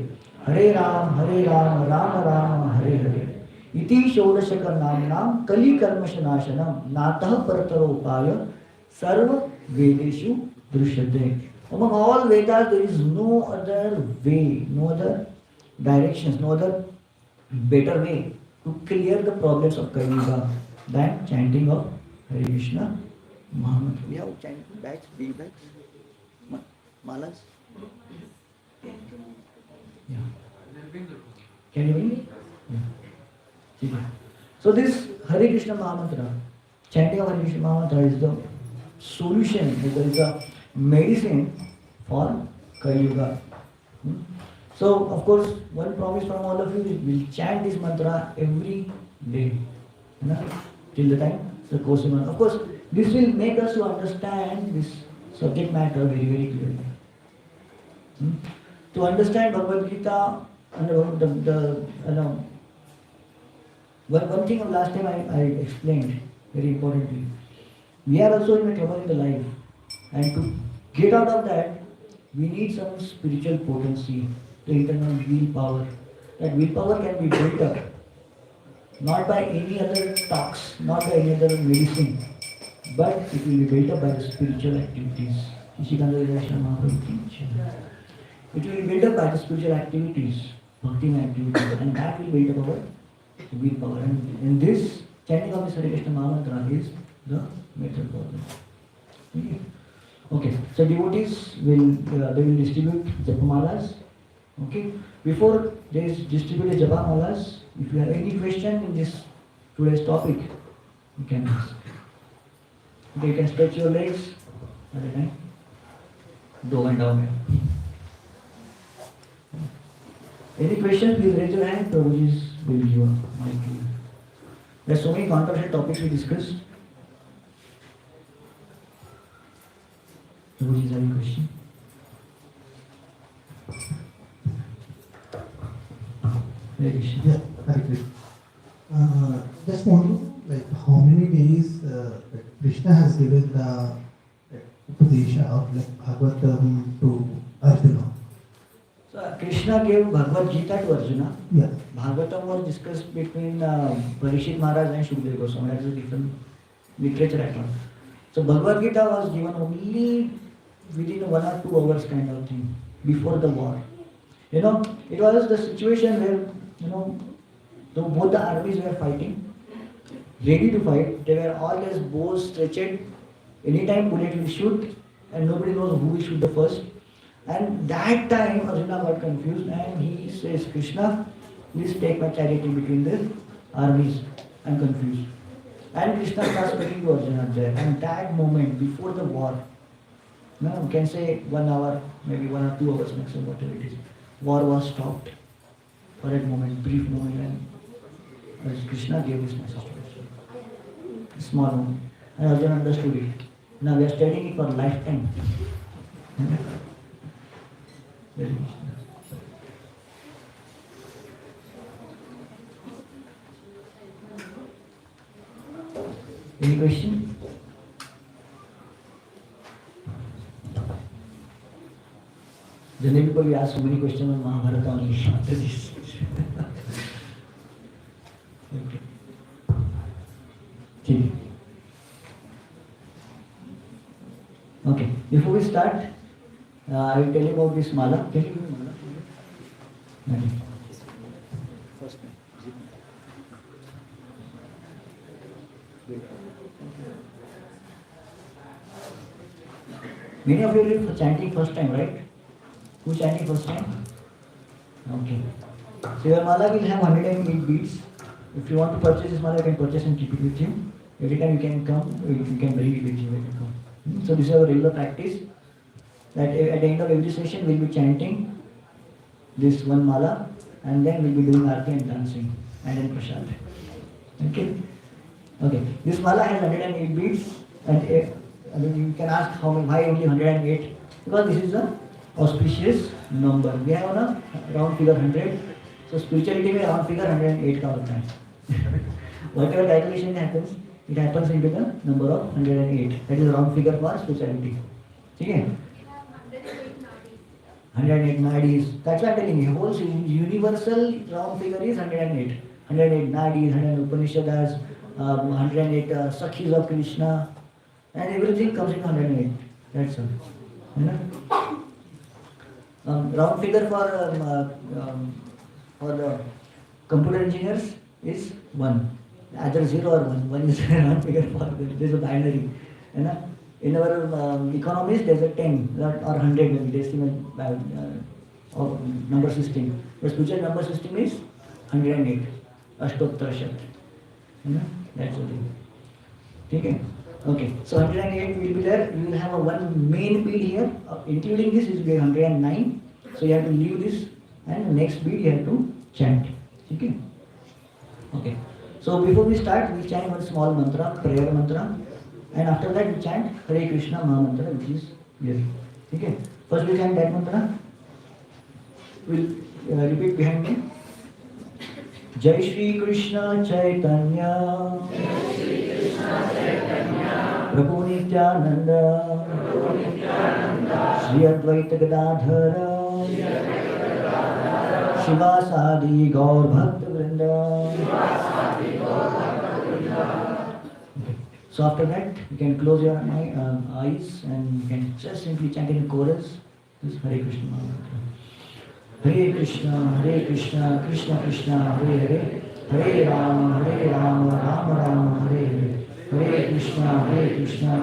Hare Ram, Ram Ram, Hare Hare. Iti Shodashaka Namnam Kali Karmashanashanam Natah Parataropaya Sarva Vedeshu Drishyate. Among all Vedas, there is no other way, no other directions, no other better way to clear the problems of Kali Yuga than chanting of Hare Krishna Mahamantra. We have chanting bags, big bags, malas. Yeah. Can you bring? Yeah. So this Hare Krishna Mahamantra, chanting of Hare Krishna Mahamantra is the solution, it is a medicine for Kali Yuga. So of course, one promise from all of you is we'll chant this mantra every day, till the time the course is on. Of course, this will make us to understand this subject matter very, very clearly. To understand Bhagavad Gita, one thing of last time I explained very importantly. We are also in a trouble in the life, and to get out of that, we need some spiritual potency, the internal willpower. That willpower can be built up not by any other talks, not by any other medicine, but it will be built up by the spiritual activities. It will be built up by the spiritual activities, bhakti activities, and that will build up our willpower. And in this, chanting of the Hare Krishna Mahamantra is the method for this. Okay, so devotees will distribute japamalas. Okay, before they distribute the japamalas, if you have any question in this today's topic, you can ask. Okay, you can stretch your legs at a time. Go and down. Any question, please raise your hand. Prabhuji will give you a mic. There are so many controversial topics we discussed. Prabhuji, is there any question? Hare Krishna. Yeah, Hare Krishna. Just want to know, like, how many days Krishna has given the Upadesha of like Bhagavatam to Arjuna? So Krishna gave Bhagavad Gita to Arjuna. Yeah. Bhagavatam was discussed between Parishit Maharaj and Shukdev Goswami. That is a different literature account. So Bhagavad Gita was given only within 1 or 2 hours kind of thing, before the war. It was the situation where, both the armies were fighting, ready to fight. They were all as bows stretched. Anytime bullet will shoot, and nobody knows who will shoot the first. And that time Arjuna got confused and he says, Krishna, please take my chariot in between the armies. I'm confused. And Krishna starts speaking to Arjuna there. And that moment, before the war, you can say 1 hour, maybe 1 or 2 hours maximum, whatever it is, war was stopped for that moment, brief moment, and Krishna gave his message to Arjuna. A small moment. And Arjuna understood it. Now we are studying it for a lifetime. Very much. Any question? Generally people we ask so many questions on Mahabharata only after this. Okay. Okay, before we start, I will tell you about this mala. Can you give me mala? Okay. First one. Many of you are chanting first time, right? Who chanting first time? Okay. So your mala will have 108 beads. If you want to purchase this mala, you can purchase and keep it with you. Every time you can come, you can bring it with you when you come. So this is our regular practice. That at the end of every session, we'll be chanting this one mala, and then we'll be doing arti and dancing, and then prasad. Okay. Okay. This mala has 108 beads, and you can ask why only 108? Because this is a auspicious number. We have a round figure 100. So spirituality में round figure 108 का होता है. Whatever calculation happens, it happens into the number of 108. That is round figure for spirituality. ठीक है? 108 nadis. That's why I'm telling you, whole universal round figure is 108. 108 nadis, 108 Upanishads, 108 Sakhis of Krishna, and everything comes into 108. That's all. You know? Round figure for the computer engineers is 1. Either 0 or 1. 1 is a round figure for them. There's a binary. You know? In our economies, there's a 10 or 100 decimal number system. The spiritual number system is 108. Ashtottara Shat. You know? That's the thing. Okay? Okay. So 108 will be there. You will have a one main bead here. Including this, it will be 109. So you have to leave this, and the next bead you have to chant. Okay? Okay. So before we start, we chant one small mantra, prayer mantra. And after that we chant Hare Krishna Maha Mantra, which is here. Okay? First we chant that mantra. We'll repeat behind me. Jai Shri Krishna Chaitanya Prabhu Nityananda Shri Advaita Gadadhara Shivasadi Gaur Bhakta Vrinda. So after that, you can close your eyes and you can just simply chant in chorus this Hare Krishna mantra. Hare Krishna, Krishna Krishna, Hare Hare, Hare Rama, Rama Rama, Hare Hare. Hare Krishna,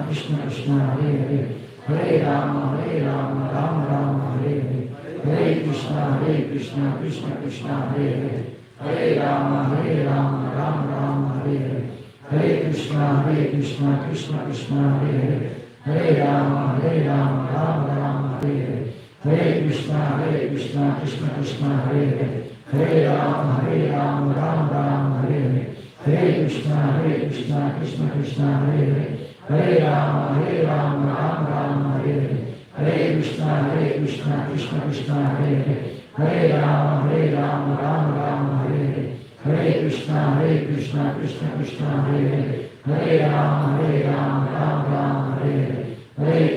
Krishna Krishna, Hare Hare, Hare Rama, Rama Rama, Hare Hare. Hare Krishna, Krishna Krishna, Hare Hare, Hare Rama, Rama Rama, Hare Hare. Hare Krishna, Krishna Krishna, Hare Hare, Hare Rama, Rama Rama, Hare Hare. Hare Krishna, Krishna Krishna, Hare Hare, Hare Rama, Rama Rama, Hare Hare. Hare Krishna, Krishna Hare Hare, Hare Rama, Rama Rama, Hare Hare. Hare Krishna, Krishna Hare Hare, Hare Rama, Rama Rama, Hare Hare. Hare Krishna, Krishna Krishna, Hare Hare, Hare Rama, Rama Rama, Hare Hare. Hare Krishna, Krishna Hare Hare, Hare Rama, Rama Rama, Hare Hare. Hare Krishna, Krishna Hare Hare, Hare Rama, Rama Rama, Hare Hare. Hare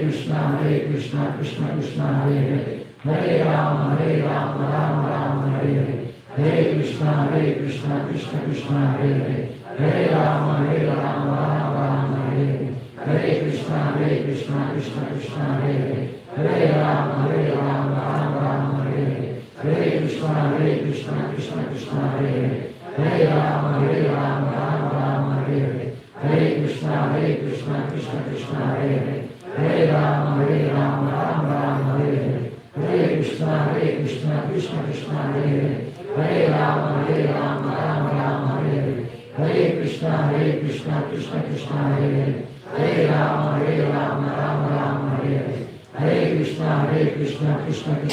Krishna, Krishna Hare Hare, Hare Rama, Rama Rama, Hare Hare. Hare Krishna, Krishna Hare Hare, Hare Rama, Rama Rama, Hare Hare. Hare Krishna, Krishna Hare Hare, Hare Rama, Rama Rama, Hare Hare. Hare Krishna, Krishna Hare Hare, Hare Rama, Rama Rama, Hare Hare. Hare Krishna, Krishna Hare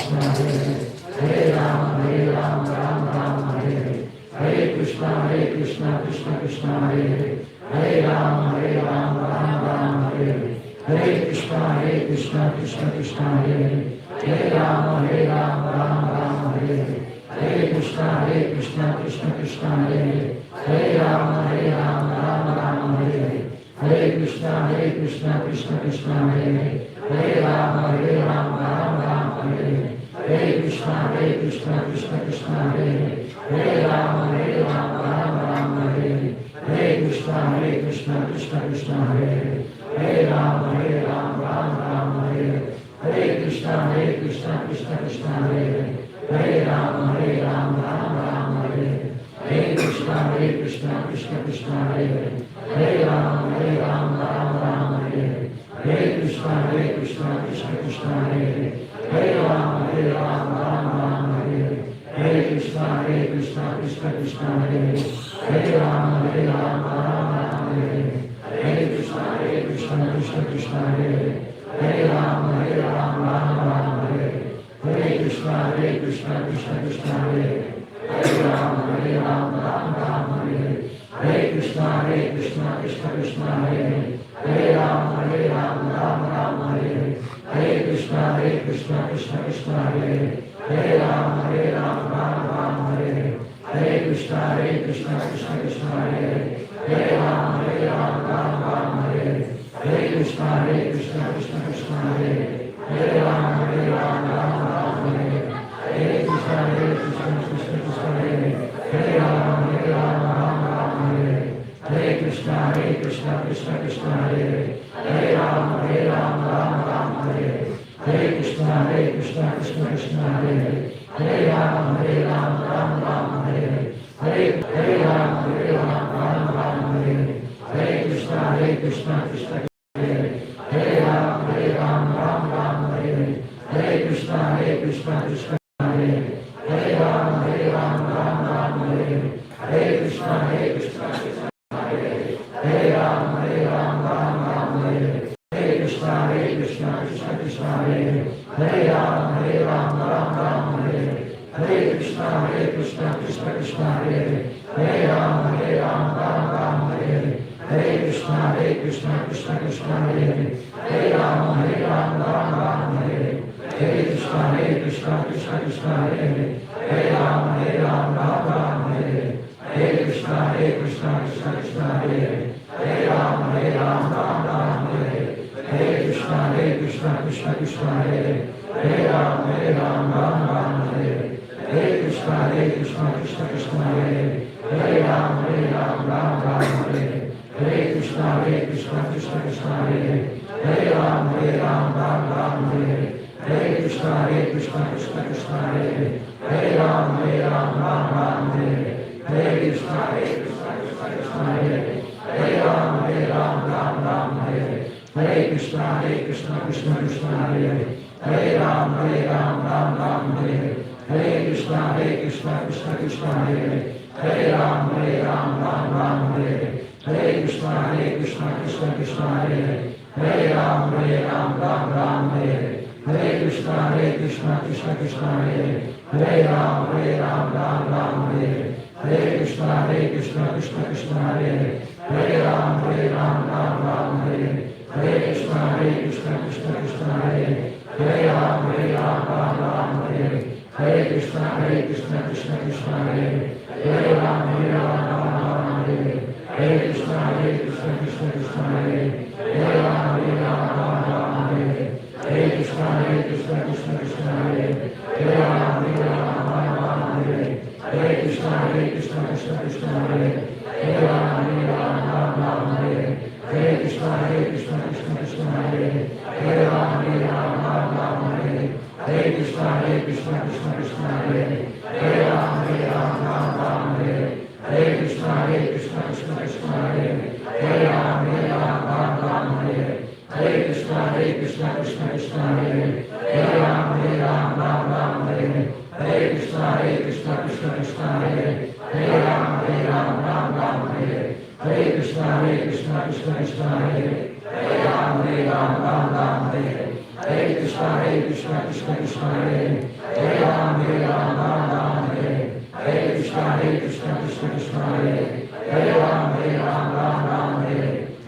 Hare, Hare Rama, Rama Rama, Hare Hare. Hare Krishna, Krishna Hare Hare, Hare Rama, Rama Rama, Hare Hare. Hare Krishna, Krishna Hare Hare, Hare Rama, Rama Rama, Hare Hare. Hare Krishna, Krishna Hare Hare, Hare Rama, Rama Rama, Hare Hare. Hare Krishna, Krishna Hare Hare, Hare Rama, Rama Rama, Hare Hare. Hare Krishna, Krishna Hare Hare, Hare Rama, Rama Rama, Hare Hare. Hare Krishna, Krishna Hare Hare, Hare Rama, Rama Rama, Hare Hare. Hare Krishna, Krishna Krishna Krishna Hare Hare Hare Ram Ram Ram Hare Hare Hare Krishna Krishna Krishna Hare Hare Hare Ram Ram Ram Hare Hare Hare Krishna Krishna Krishna Hare Hare Hare Ram Ram Hare Hare Hare Krishna Krishna Krishna Hare Hare Hare Ram Ram Hare Hare Hare Krishna Krishna Krishna Hare Hare Hare Ram Ram Hare Hare Hare Krishna Krishna Krishna Hare Hare Hare Ram Ram Hare Hare Hare Krishna Krishna Krishna Hare Hare Hare Ram Ram Hare Hare Hare Krishna Krishna Krishna Hare Hare Hare Ram Ram Hare Hare Hare Krishna Krishna Krishna Hare Hare Hare Ram Ram Hare Hare Hare Krishna Krishna Krishna Hare Hare Hare Ram Ram Hare Hare Hare Krishna Krishna Krishna Hare Hare Hare Ram Ram Hare Hare Hare Krishna Krishna Krishna Hare Hare Hare Ram Ram Hare Hare Hare Krishna Krishna Krishna Hare Hare Hare Ram Hare Hare Hare Krishna Krishna Krishna Hare Hare Hare Ram Hare Hare Hare Ram Hare Hare Hare Krishna Krishna Krishna Hare Hare Hare Ram Hare Hare Hare Krishna Krishna Krishna Hare Hare Hare Ram Hare Hare Hare Krishna Krishna Krishna Hare Hare Hare Ram Hare Hare Hare Krishna Krishna Krishna Hare Hare Hare Ram Hare Hare Hare Krishna Krishna Krishna Hare Hare Hare Ram Hare Hare Hare Krishna Krishna Krishna Hare Hare Hare Ram Hare Hare Hare Krishna Krishna Krishna Hare Hare Hare Ram Hare Hare Hare Krishna Krishna Krishna Hare Hare Hare Ram Hare Hare Hare Krishna Krishna Krishna Hare Hare Hare Ram Hare Hare Hare Krishna Krishna Krishna Hare Hare Hare Ram Hare Hare Hare Krishna Krishna Krishna Hare Hare Hare Ram Hare Hare Hare Krishna Krishna Krishna Hare Hare Hare Ram Hare Hare Hare Krishna Krishna Krishna Hare Hare Hare Ram Hare Hare Hare Krishna Krishna Krishna Hare Hare Hare Ram Hare Hare Hare Krishna Krishna Krishna Hare Hare Hare Ram Hare Hare Hare Krishna Krishna Krishna Hare Hare Hare Ram Hare Hare Hare Krishna Krishna Krishna Hare Hare Hare Ram Hare Hare Hare Krishna Krishna Krishna Hare Hare Hare Ram Hare Hare Hare Krishna Krishna Krishna Hare Hare Hare Ram Hare Hare Hare Krishna Krishna Krishna Hare Hare Hare Ram Hare Hare Hare Krishna Krishna Krishna Hare Hare Hare Ram Hare Hare Hare Krishna Krishna Krishna Hare Hare Hare Ram Hare Hare Hare Krishna Krishna Krishna Hare Hare Hare Ram Hare Hare Hare Krishna Krishna Krishna Hare Hare Hare Ram Hare Hare Hare Krishna Krishna Krishna Hare Hare Hare Ram Hare Hare Hare Krishna Krishna Krishna Hare Hare Hare Ram Hare Hare Hare Krishna Krishna Krishna Hare Hare Hare Ram Hare Hare Hare Krishna Krishna Krishna Hare Hare Hare Ram Hare Hare Hare Krishna Krishna Krishna Hare Hare Hare Ram Hare Hare Hare Krishna Krishna Krishna Hare Hare Hare Ram Hare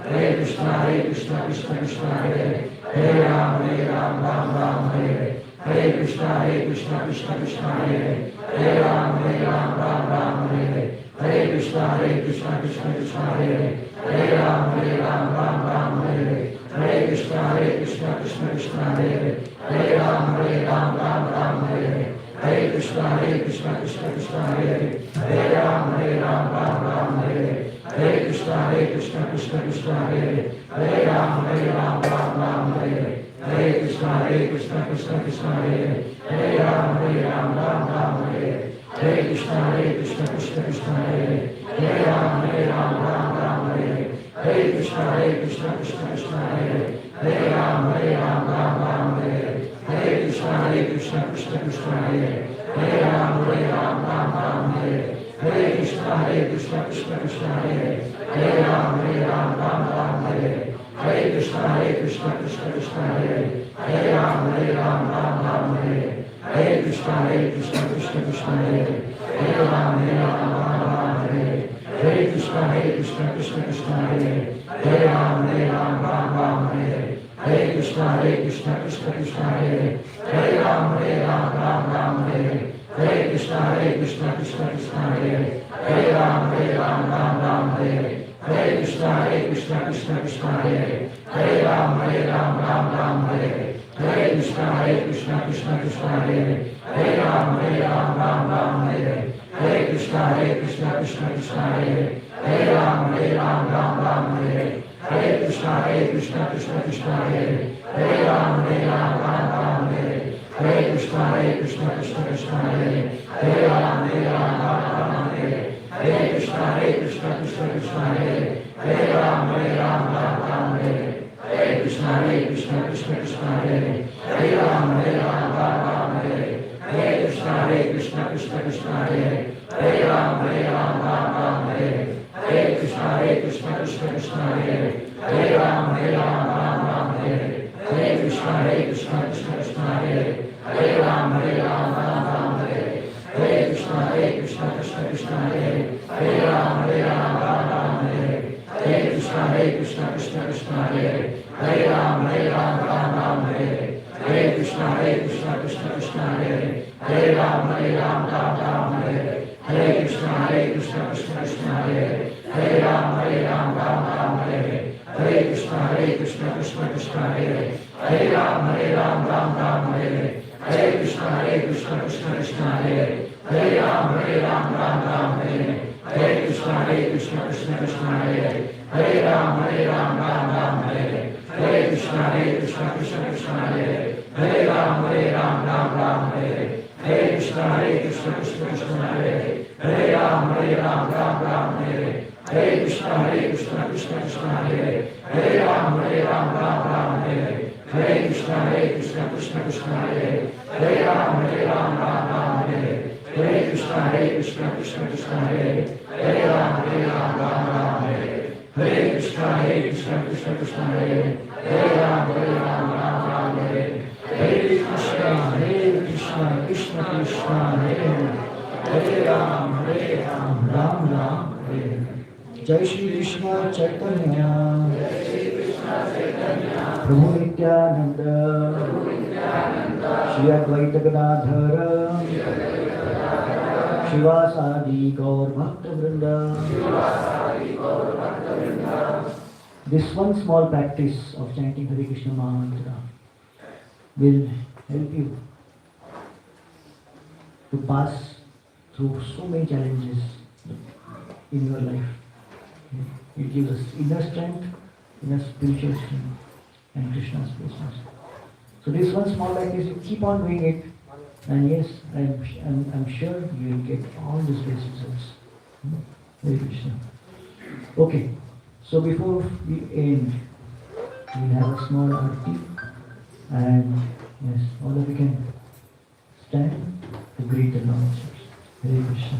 Hare Hare Krishna Krishna Krishna Hare Hare Hare Ram Hare Hare Hare Krishna Krishna Krishna Hare Hare Hare Ram Hare Hare Hare Krishna Krishna Krishna Hare Hare Hare Ram Hare Hare Hare Krishna Krishna Krishna Hare Hare Hare Ram Hare Hare Hare Krishna Krishna Krishna Hare Hare Hare Ram Hare Hare Hare Krishna Krishna Krishna Hare Hare Hare Ram Hare Hare Hare Krishna Krishna Krishna Krishna Hare Ram Ram Ram Hare Krishna Krishna Krishna Hare Ram Ram Hare Krishna Krishna Krishna Hare Ram Ram Hare Krishna Krishna Krishna Hare Ram Ram Hare Krishna Krishna Krishna Hare Ram Ram Hare Krishna Krishna Krishna Hare Ram Ram Hare Krishna Krishna Krishna Hare Ram Ram Hare Krishna Krishna Krishna Hare Ram Ram Hare Krishna Krishna Krishna Hare Ram Ram Hare Krishna Krishna Krishna Hare Ram Ram Hare Krishna Krishna Krishna Hare Ram Ram Hare Krishna Krishna Krishna Hare Ram Ram Hare Krishna Krishna Krishna Hare Ram Ram Hare Krishna Krishna Krishna Hare Ram Ram Hare Krishna Krishna Krishna Hare Ram Ram Hare Krishna Krishna Krishna Hare Ram Ram Hare Krishna Krishna Krishna Hare Ram Ram Hare Krishna Krishna Krishna Hare Ram Ram Hare Krishna Krishna Krishna Hare Ram Ram Hare Krishna Krishna Krishna Hare Ram Ram Hare Krishna Krishna Krishna Hare Ram Ram Hare Krishna Krishna Krishna Hare Ram Ram Hare Krishna Krishna Krishna Hare Ram Ram Hare Krishna Krishna Krishna Hare Ram Ram Hare Krishna Krishna Krishna Hare Ram Ram Hare Krishna Krishna Krishna Hare Ram Ram Hare Krishna Krishna Krishna Hare Ram Ram Hare Krishna Krishna Krishna Hare Ram Ram Hare Krishna Krishna Krishna Hare Ram Ram Hare Krishna Krishna Krishna Hare Ram Ram Hare Krishna Krishna Krishna Hare Ram Ram Hare Krishna Krishna Krishna Hare Ram Ram Hare Krishna Krishna Krishna Hare Ram Ram Hare Krishna Krishna Krishna Hare Ram Ram Hare Krishna Krishna Krishna Hare Ram Ram Ram Hare Jai Shri Krishna Chaitanya Prabhu Nityananda Shri Advaita Gadadhara Shivasadi Gaur Bhakta Vrinda. This one small practice of chanting Hare Krishna Mahamantra will help you to pass through so many challenges in your life. It gives us inner strength, inner spiritual strength, and Krishna's presence. So this one small practice, you keep on doing it, and yes, I'm sure you will get all these best results. Hare Krishna. Okay, so before we end, we'll have a small arti, and yes, all of you can stand to greet the Lord. Hare Krishna.